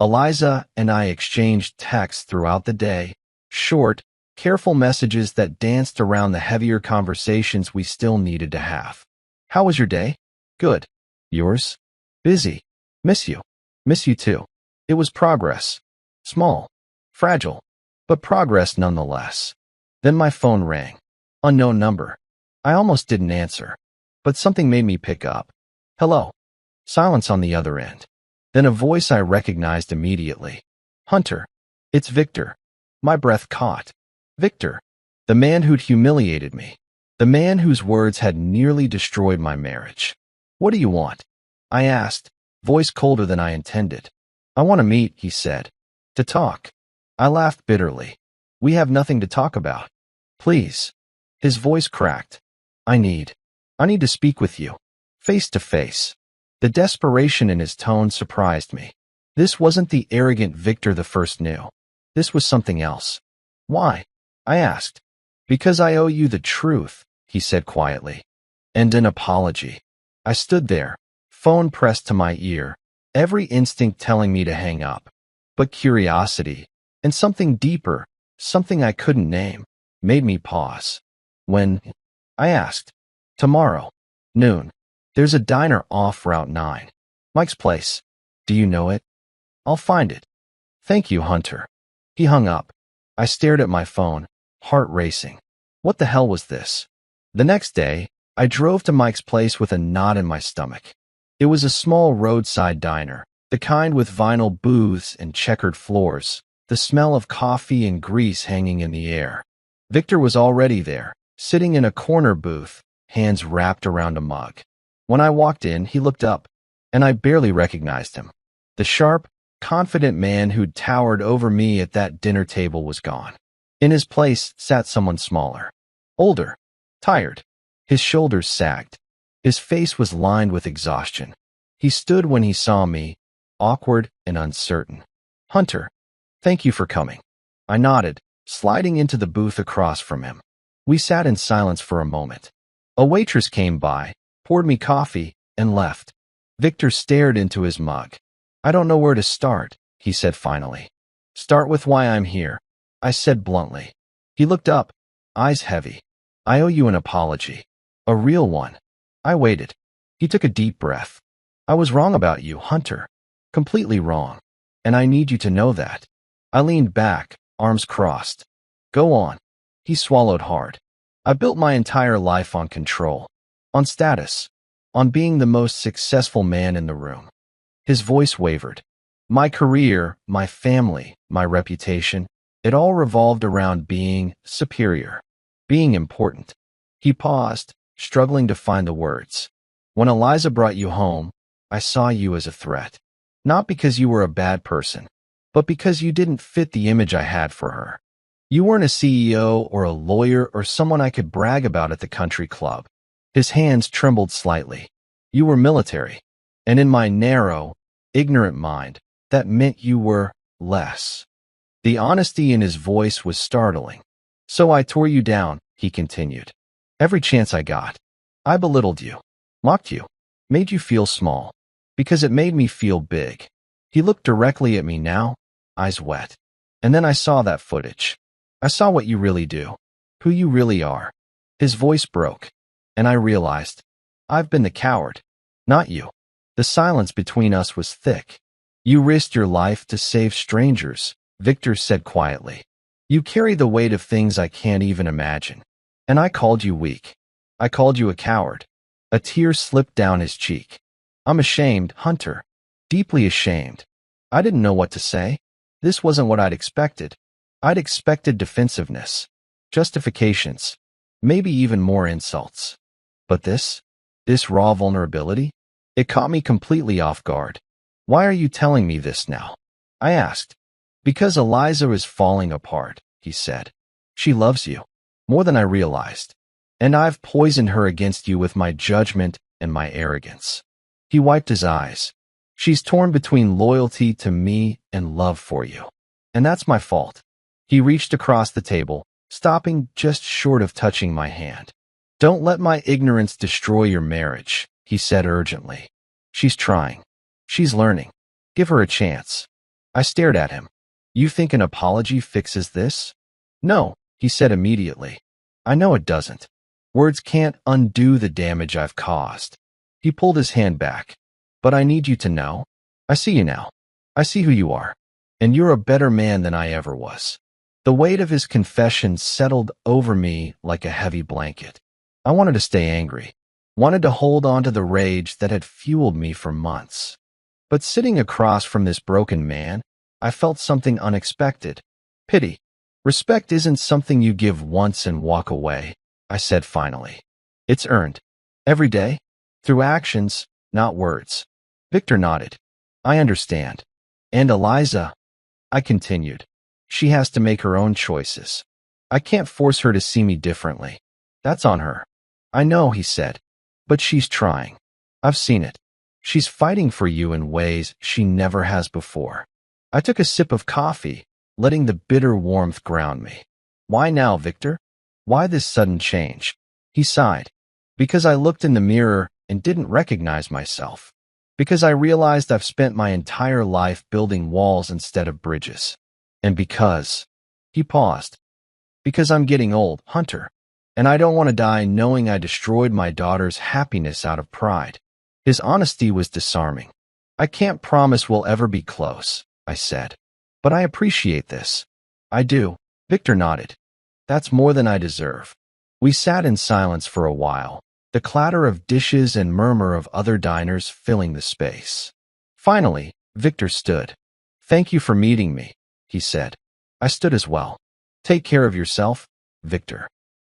Eliza and I exchanged texts throughout the day, short, careful messages that danced around the heavier conversations we still needed to have. How was your day? Good. Yours? Busy. Miss you. Miss you too. It was progress. Small. Fragile. But progress nonetheless. Then my phone rang. Unknown number. I almost didn't answer. But something made me pick up. Hello. Silence on the other end. Then a voice I recognized immediately. Hunter. It's Victor. My breath caught. Victor. The man who'd humiliated me. The man whose words had nearly destroyed my marriage. What do you want? I asked, voice colder than I intended. I want to meet, he said. To talk. I laughed bitterly. We have nothing to talk about. Please. His voice cracked. I need to speak with you. Face to face. The desperation in his tone surprised me. This wasn't the arrogant Victor the first knew. This was something else. Why? I asked. Because I owe you the truth, he said quietly. And an apology. I stood there, phone pressed to my ear, every instinct telling me to hang up. But curiosity, and something deeper, something I couldn't name, made me pause. When? I asked. Tomorrow. Noon. There's a diner off Route 9. Mike's place. Do you know it? I'll find it. Thank you, Hunter. He hung up. I stared at my phone, heart racing. What the hell was this? The next day, I drove to Mike's place with a knot in my stomach. It was a small roadside diner, the kind with vinyl booths and checkered floors, the smell of coffee and grease hanging in the air. Victor was already there, sitting in a corner booth, hands wrapped around a mug. When I walked in, he looked up, and I barely recognized him. The sharp, confident man who'd towered over me at that dinner table was gone. In his place sat someone smaller, older, tired. His shoulders sagged. His face was lined with exhaustion. He stood when he saw me, awkward and uncertain. Hunter, thank you for coming. I nodded, sliding into the booth across from him. We sat in silence for a moment. A waitress came by, poured me coffee, and left. Victor stared into his mug. I don't know where to start, he said finally. Start with why I'm here, I said bluntly. He looked up, eyes heavy. I owe you an apology. A real one. I waited. He took a deep breath. I was wrong about you, Hunter. Completely wrong. And I need you to know that. I leaned back, arms crossed. Go on. He swallowed hard. I built my entire life on control, on status, on being the most successful man in the room. His voice wavered. My career, my family, my reputation, it all revolved around being superior, being important. He paused, struggling to find the words. When Eliza brought you home, I saw you as a threat. Not because you were a bad person, but because you didn't fit the image I had for her. You weren't a CEO or a lawyer or someone I could brag about at the country club. His hands trembled slightly. You were military. And in my narrow, ignorant mind, that meant you were less. The honesty in his voice was startling. So I tore you down, he continued. Every chance I got. I belittled you, mocked you, made you feel small, because it made me feel big. He looked directly at me now, eyes wet. And then I saw that footage. I saw what you really do, who you really are. His voice broke, and I realized, I've been the coward, not you. The silence between us was thick. You risked your life to save strangers, Victor said quietly. You carry the weight of things I can't even imagine. And I called you weak. I called you a coward. A tear slipped down his cheek. I'm ashamed, Hunter. Deeply ashamed. I didn't know what to say. This wasn't what I'd expected. I'd expected defensiveness, justifications, maybe even more insults. But this raw vulnerability, it caught me completely off guard. Why are you telling me this now? I asked. Because Eliza is falling apart, he said. She loves you. More than I realized. And I've poisoned her against you with my judgment and my arrogance. He wiped his eyes. She's torn between loyalty to me and love for you. And that's my fault. He reached across the table, stopping just short of touching my hand. Don't let my ignorance destroy your marriage, he said urgently. She's trying. She's learning. Give her a chance. I stared at him. You think an apology fixes this? No, he said immediately. I know it doesn't. Words can't undo the damage I've caused. He pulled his hand back. But I need you to know. I see you now. I see who you are. And you're a better man than I ever was. The weight of his confession settled over me like a heavy blanket. I wanted to stay angry. Wanted to hold on to the rage that had fueled me for months. But sitting across from this broken man, I felt something unexpected. Pity. Respect isn't something you give once and walk away, I said finally. It's earned. Every day. Through actions, not words. Victor nodded. I understand. And Eliza, I continued. She has to make her own choices. I can't force her to see me differently. That's on her. I know, he said. But she's trying. I've seen it. She's fighting for you in ways she never has before. I took a sip of coffee, letting the bitter warmth ground me. Why now, Victor? Why this sudden change? He sighed. Because I looked in the mirror and didn't recognize myself. Because I realized I've spent my entire life building walls instead of bridges. And because, he paused. Because I'm getting old, Hunter. And I don't want to die knowing I destroyed my daughter's happiness out of pride. His honesty was disarming. I can't promise we'll ever be close, I said. But I appreciate this. I do. Victor nodded. That's more than I deserve. We sat in silence for a while, the clatter of dishes and murmur of other diners filling the space. Finally, Victor stood. Thank you for meeting me, he said. I stood as well. Take care of yourself, Victor.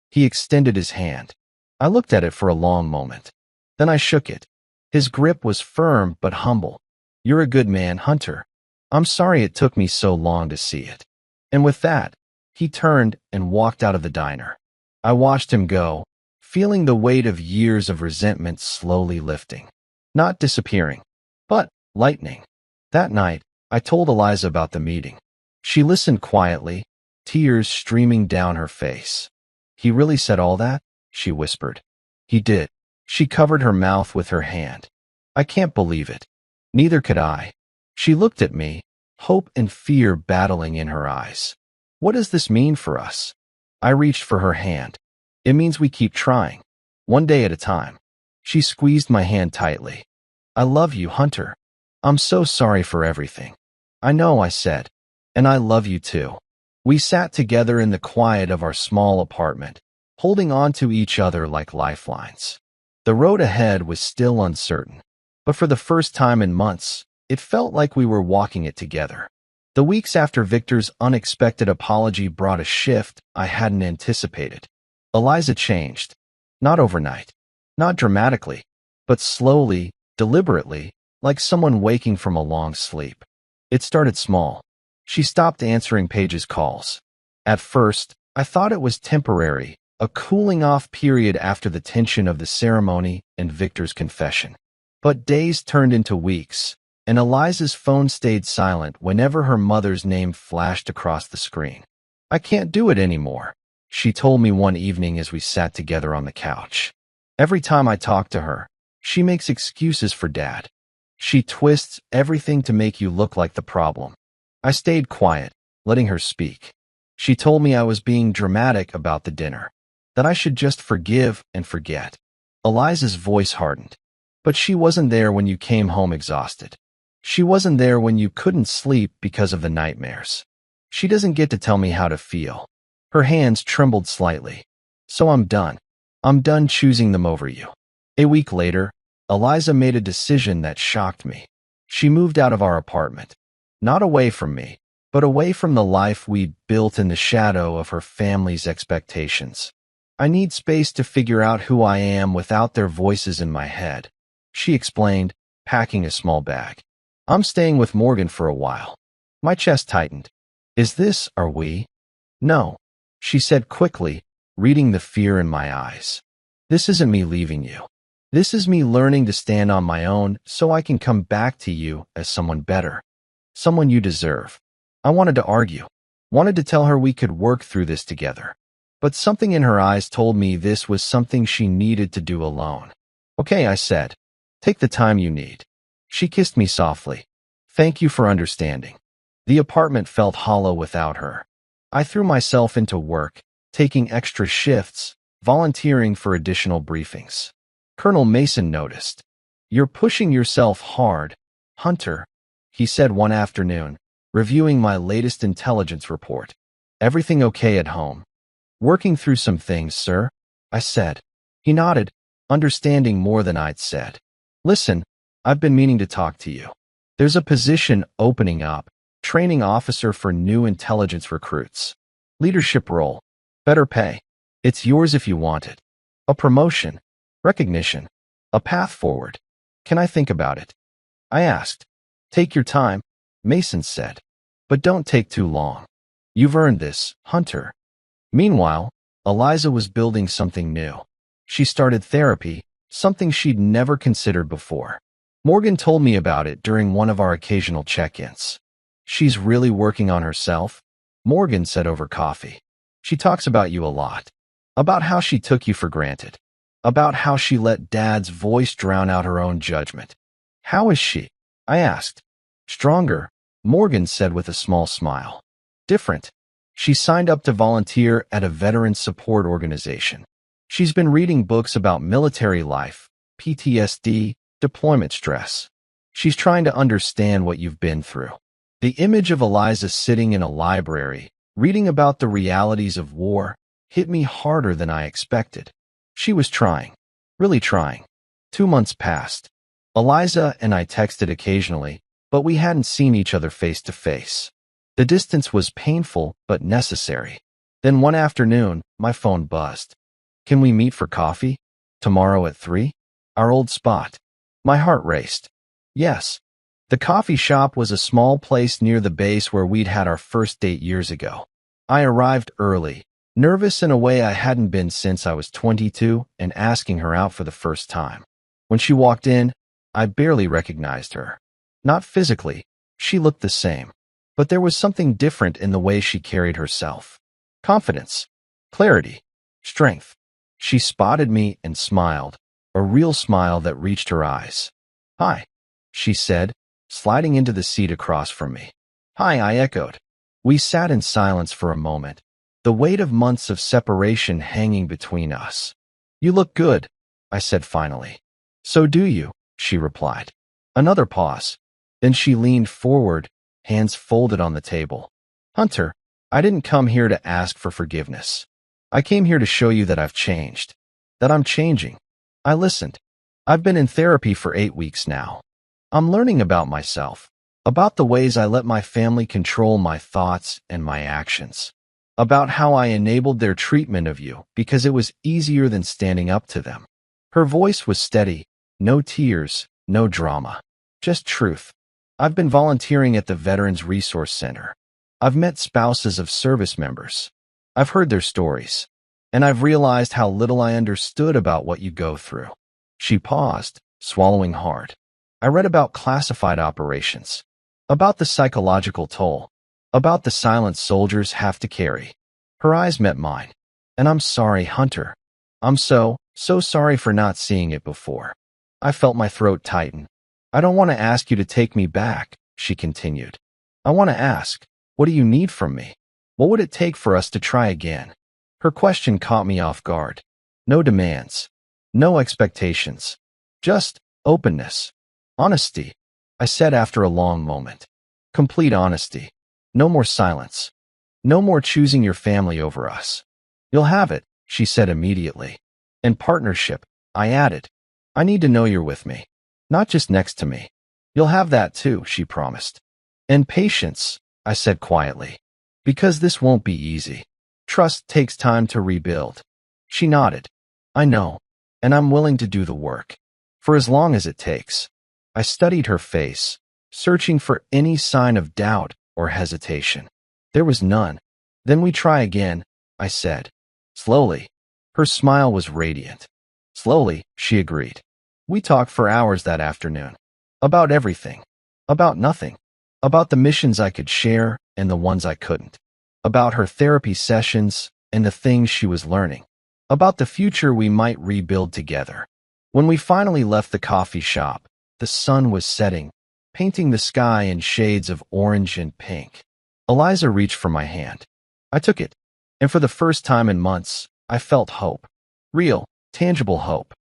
He extended his hand. I looked at it for a long moment. Then I shook it. His grip was firm but humble. You're a good man, Hunter. I'm sorry it took me so long to see it. And with that, he turned and walked out of the diner. I watched him go, feeling the weight of years of resentment slowly lifting. Not disappearing, but lightening. That night, I told Eliza about the meeting. She listened quietly, tears streaming down her face. He really said all that? She whispered. He did. She covered her mouth with her hand. I can't believe it. Neither could I. She looked at me, hope and fear battling in her eyes. What does this mean for us? I reached for her hand. It means we keep trying, one day at a time. She squeezed my hand tightly. I love you, Hunter. I'm so sorry for everything. I know, I said. And I love you too. We sat together in the quiet of our small apartment, holding on to each other like lifelines. The road ahead was still uncertain, but for the first time in months, it felt like we were walking it together. The weeks after Victor's unexpected apology brought a shift I hadn't anticipated. Eliza changed. Not overnight. Not dramatically. But slowly, deliberately, like someone waking from a long sleep. It started small. She stopped answering Paige's calls. At first, I thought it was temporary, a cooling-off period after the tension of the ceremony and Victor's confession. But days turned into weeks, and Eliza's phone stayed silent whenever her mother's name flashed across the screen. I can't do it anymore, she told me one evening as we sat together on the couch. Every time I talk to her, she makes excuses for Dad. She twists everything to make you look like the problem. I stayed quiet, letting her speak. She told me I was being dramatic about the dinner, that I should just forgive and forget. Eliza's voice hardened. But she wasn't there when you came home exhausted. She wasn't there when you couldn't sleep because of the nightmares. She doesn't get to tell me how to feel. Her hands trembled slightly. So I'm done. I'm done choosing them over you. A week later, Eliza made a decision that shocked me. She moved out of our apartment. Not away from me, but away from the life we'd built in the shadow of her family's expectations. I need space to figure out who I am without their voices in my head, she explained, packing a small bag. I'm staying with Morgan for a while. My chest tightened. Is this, are we? No. she said quickly, reading the fear in my eyes. This isn't me leaving you. This is me learning to stand on my own so I can come back to you as someone better. Someone you deserve. I wanted to argue. Wanted to tell her we could work through this together. But something in her eyes told me this was something she needed to do alone. Okay, I said. Take the time you need. She kissed me softly. Thank you for understanding. The apartment felt hollow without her. I threw myself into work, taking extra shifts, volunteering for additional briefings. Colonel Mason noticed. You're pushing yourself hard, Hunter, he said one afternoon, reviewing my latest intelligence report. Everything okay at home? Working through some things, sir, I said. He nodded, understanding more than I'd said. Listen, I've been meaning to talk to you. There's a position opening up, training officer for new intelligence recruits. Leadership role, better pay. It's yours if you want it. A promotion, recognition, a path forward. Can I think about it? I asked. Take your time, Mason said. But don't take too long. You've earned this, Hunter. Meanwhile, Eliza was building something new. She started therapy, something she'd never considered before. Morgan told me about it during one of our occasional check-ins. She's really working on herself, Morgan said over coffee. She talks about you a lot. About how she took you for granted. About how she let Dad's voice drown out her own judgment. How is she? I asked. Stronger, Morgan said with a small smile. Different. She signed up to volunteer at a veteran support organization. She's been reading books about military life, PTSD, deployment stress. She's trying to understand what you've been through. The image of Eliza sitting in a library, reading about the realities of war, hit me harder than I expected. She was trying. Really trying. 2 months passed. Eliza and I texted occasionally, but we hadn't seen each other face to face. The distance was painful but necessary. Then one afternoon, my phone buzzed. Can we meet for coffee? Tomorrow at 3? Our old spot. My heart raced. Yes. The coffee shop was a small place near the base where we'd had our first date years ago. I arrived early, nervous in a way I hadn't been since I was 22 and asking her out for the first time. When she walked in, I barely recognized her. Not physically, she looked the same. But there was something different in the way she carried herself. Confidence, clarity, strength. She spotted me and smiled, a real smile that reached her eyes. Hi, she said, sliding into the seat across from me. Hi, I echoed. We sat in silence for a moment, the weight of months of separation hanging between us. You look good, I said finally. So do you, she replied. Another pause. Then she leaned forward, hands folded on the table. Hunter, I didn't come here to ask for forgiveness. I came here to show you that I've changed. That I'm changing. I listened. I've been in therapy for 8 weeks now. I'm learning about myself, about the ways I let my family control my thoughts and my actions, about how I enabled their treatment of you because it was easier than standing up to them. Her voice was steady, no tears, no drama, just truth. I've been volunteering at the Veterans Resource Center. I've met spouses of service members. I've heard their stories, and I've realized how little I understood about what you go through. She paused, swallowing hard. I read about classified operations, about the psychological toll, about the silent soldiers have to carry. Her eyes met mine. And I'm sorry, Hunter. I'm so sorry for not seeing it before. I felt my throat tighten. I don't want to ask you to take me back, she continued. I want to ask, what do you need from me? What would it take for us to try again? Her question caught me off guard. No demands. No expectations. Just openness. Honesty, I said after a long moment. Complete honesty. No more silence. No more choosing your family over us. You'll have it, she said immediately. And partnership, I added. I need to know you're with me. Not just next to me. You'll have that too, she promised. And patience, I said quietly. Because this won't be easy. Trust takes time to rebuild. She nodded. I know. And I'm willing to do the work. For as long as it takes. I studied her face, searching for any sign of doubt or hesitation. There was none. Then we try again, I said. Slowly. Her smile was radiant. Slowly, she agreed. We talked for hours that afternoon. About everything. About nothing. About the missions I could share and the ones I couldn't. About her therapy sessions and the things she was learning. About the future we might rebuild together. When we finally left the coffee shop, the sun was setting, painting the sky in shades of orange and pink. Eliza reached for my hand. I took it, and for the first time in months, I felt hope. Real, tangible hope.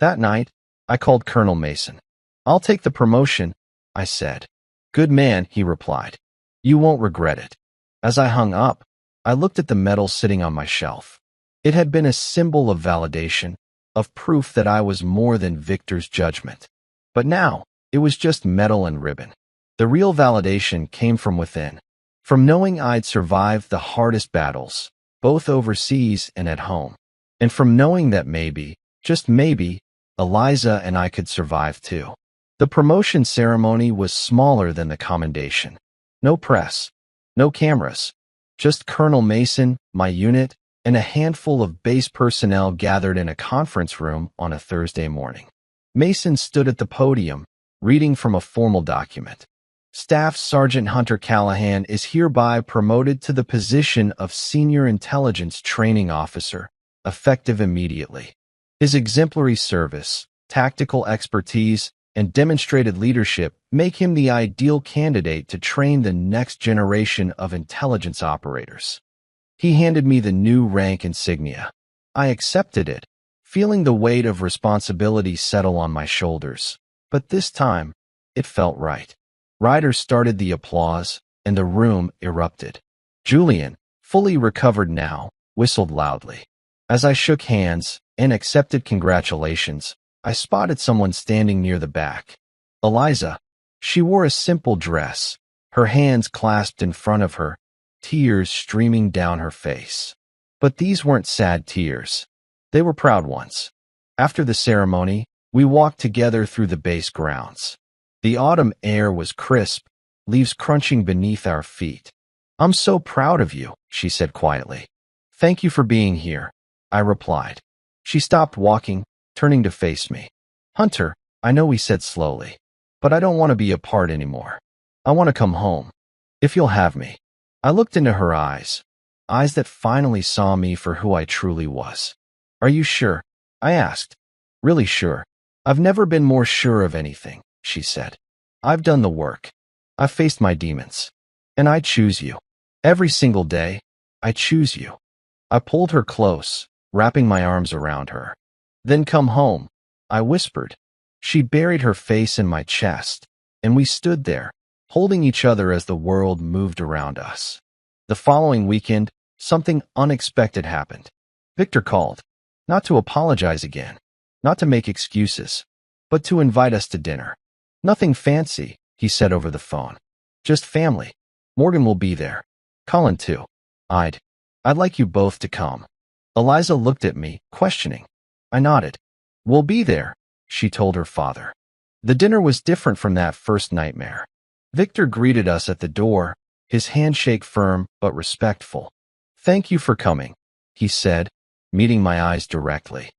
That night, I called Colonel Mason. I'll take the promotion, I said. Good man, he replied. You won't regret it. As I hung up, I looked at the medal sitting on my shelf. It had been a symbol of validation, of proof that I was more than Victor's judgment. But now, it was just metal and ribbon. The real validation came from within, from knowing I'd survived the hardest battles, both overseas and at home, and from knowing that maybe, just maybe, Eliza and I could survive too. The promotion ceremony was smaller than the commendation. No press, no cameras, just Colonel Mason, my unit, and a handful of base personnel gathered in a conference room on a Thursday morning. Mason stood at the podium, reading from a formal document. Staff Sergeant Hunter Callahan is hereby promoted to the position of Senior Intelligence Training Officer, effective immediately. His exemplary service, tactical expertise, and demonstrated leadership make him the ideal candidate to train the next generation of intelligence operators. He handed me the new rank insignia. I accepted it, feeling the weight of responsibility settle on my shoulders. But this time, it felt right. Riders started the applause, and the room erupted. Julian, fully recovered now, whistled loudly. As I shook hands and accepted congratulations, I spotted someone standing near the back. Eliza. She wore a simple dress, her hands clasped in front of her, tears streaming down her face. But these weren't sad tears. They were proud ones. After the ceremony, we walked together through the base grounds. The autumn air was crisp, leaves crunching beneath our feet. I'm so proud of you, she said quietly. Thank you for being here, I replied. She stopped walking, turning to face me. Hunter, I know we said slowly, but I don't want to be apart anymore. I want to come home. If you'll have me. I looked into her eyes that finally saw me for who I truly was. Are you sure? I asked. Really sure. I've never been more sure of anything, she said. I've done the work. I've faced my demons. And I choose you. Every single day, I choose you. I pulled her close, wrapping my arms around her. Then come home, I whispered. She buried her face in my chest, and we stood there, holding each other as the world moved around us. The following weekend, something unexpected happened. Victor called, not to apologize again, not to make excuses, but to invite us to dinner. Nothing fancy, he said over the phone. Just family. Morgan will be there. Colin too. I'd like you both to come. Eliza looked at me, questioning. I nodded. We'll be there, she told her father. The dinner was different from that first nightmare. Victor greeted us at the door, his handshake firm but respectful. Thank you for coming, he said, meeting my eyes directly.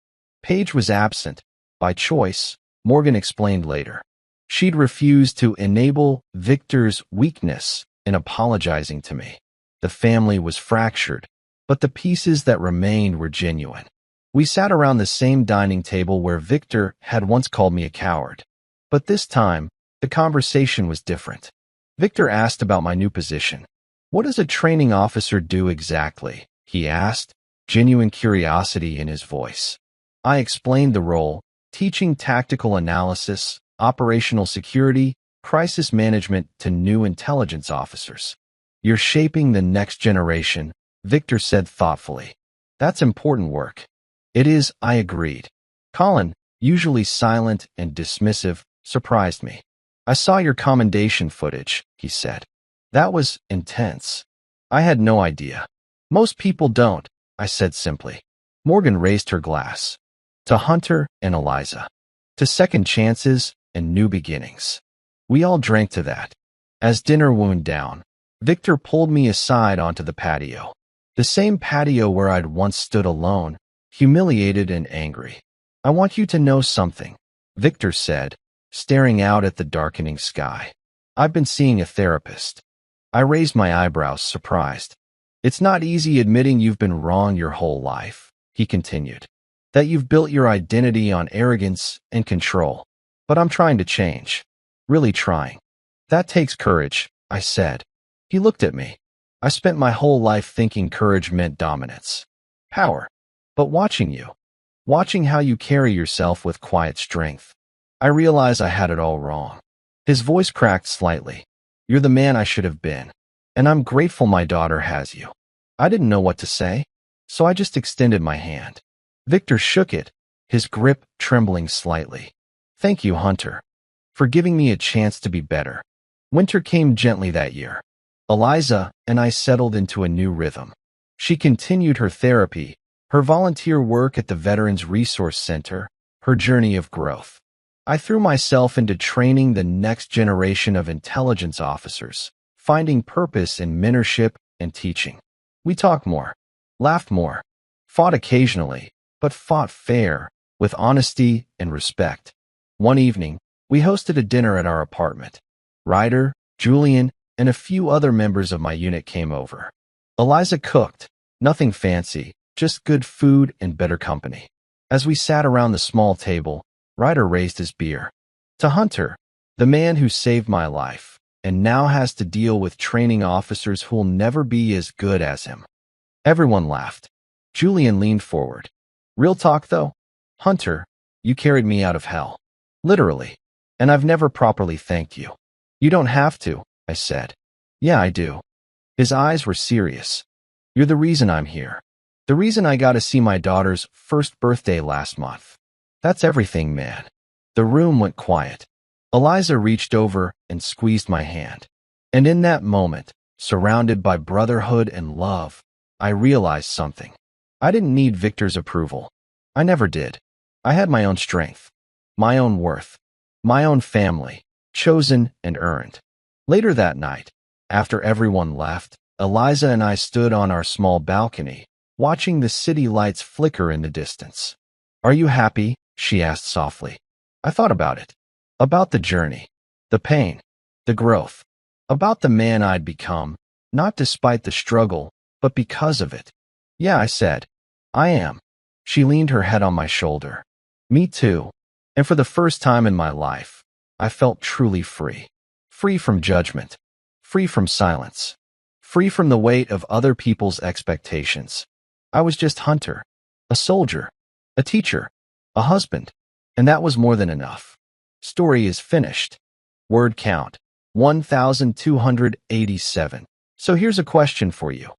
Paige was absent, by choice, Morgan explained later. She'd refused to enable Victor's weakness in apologizing to me. The family was fractured, but the pieces that remained were genuine. We sat around the same dining table where Victor had once called me a coward. But this time, the conversation was different. Victor asked about my new position. What does a training officer do exactly? He asked, genuine curiosity in his voice. I explained the role, teaching tactical analysis, operational security, crisis management to new intelligence officers. You're shaping the next generation, Victor said thoughtfully. That's important work. It is, I agreed. Colin, usually silent and dismissive, surprised me. I saw your commendation footage, he said. That was intense. I had no idea. Most people don't, I said simply. Morgan raised her glass. To Hunter and Eliza. To second chances and new beginnings. We all drank to that. As dinner wound down, Victor pulled me aside onto the patio. The same patio where I'd once stood alone, humiliated and angry. I want you to know something, Victor said, staring out at the darkening sky. I've been seeing a therapist. I raised my eyebrows, surprised. It's not easy admitting you've been wrong your whole life, he continued. That you've built your identity on arrogance and control. But I'm trying to change. Really trying. That takes courage, I said. He looked at me. I spent my whole life thinking courage meant dominance. Power. But watching how you carry yourself with quiet strength, I realized I had it all wrong. His voice cracked slightly. You're the man I should have been. And I'm grateful my daughter has you. I didn't know what to say, so I just extended my hand. Victor shook it, his grip trembling slightly. Thank you, Hunter, for giving me a chance to be better. Winter came gently that year. Eliza and I settled into a new rhythm. She continued her therapy, her volunteer work at the Veterans Resource Center, her journey of growth. I threw myself into training the next generation of intelligence officers, finding purpose in mentorship and teaching. We talked more, laughed more, fought occasionally, but fought fair, with honesty and respect. One evening, we hosted a dinner at our apartment. Ryder, Julian, and a few other members of my unit came over. Eliza cooked, nothing fancy, just good food and better company. As we sat around the small table, Ryder raised his beer. To Hunter, the man who saved my life, and now has to deal with training officers who'll never be as good as him. Everyone laughed. Julian leaned forward. Real talk, though? Hunter, you carried me out of hell. Literally. And I've never properly thanked you. You don't have to, I said. Yeah, I do. His eyes were serious. You're the reason I'm here. The reason I got to see my daughter's first birthday last month. That's everything, man. The room went quiet. Eliza reached over and squeezed my hand. And in that moment, surrounded by brotherhood and love, I realized something. I didn't need Victor's approval. I never did. I had my own strength, my own worth, my own family, chosen and earned. Later that night, after everyone left, Eliza and I stood on our small balcony, watching the city lights flicker in the distance. Are you happy? She asked softly. I thought about it. About the journey, the pain, the growth. About the man I'd become, not despite the struggle, but because of it. Yeah, I said. I am. She leaned her head on my shoulder. Me too. And for the first time in my life, I felt truly free. Free from judgment. Free from silence. Free from the weight of other people's expectations. I was just Hunter. A soldier. A teacher. A husband. And that was more than enough. Story is finished. Word count. 1,287. So here's a question for you.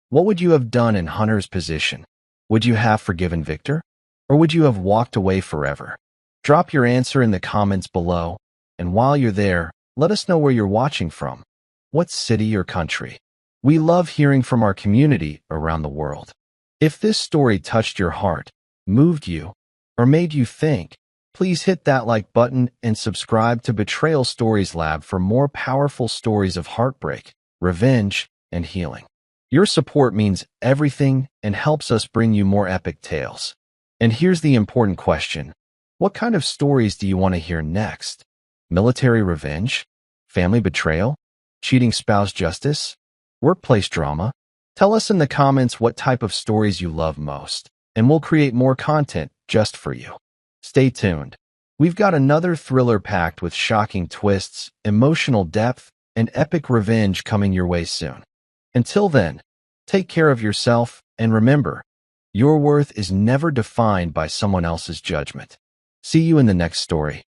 What would you have done in Hunter's position? Would you have forgiven Victor? Or would you have walked away forever? Drop your answer in the comments below. And while you're there, let us know where you're watching from. What city or country? We love hearing from our community around the world. If this story touched your heart, moved you, or made you think, please hit that like button and subscribe to Betrayal Stories Lab for more powerful stories of heartbreak, revenge, and healing. Your support means everything and helps us bring you more epic tales. And here's the important question. What kind of stories do you want to hear next? Military revenge? Family betrayal? Cheating spouse justice? Workplace drama? Tell us in the comments what type of stories you love most, and we'll create more content just for you. Stay tuned. We've got another thriller packed with shocking twists, emotional depth, and epic revenge coming your way soon. Until then, take care of yourself, and remember, your worth is never defined by someone else's judgment. See you in the next story.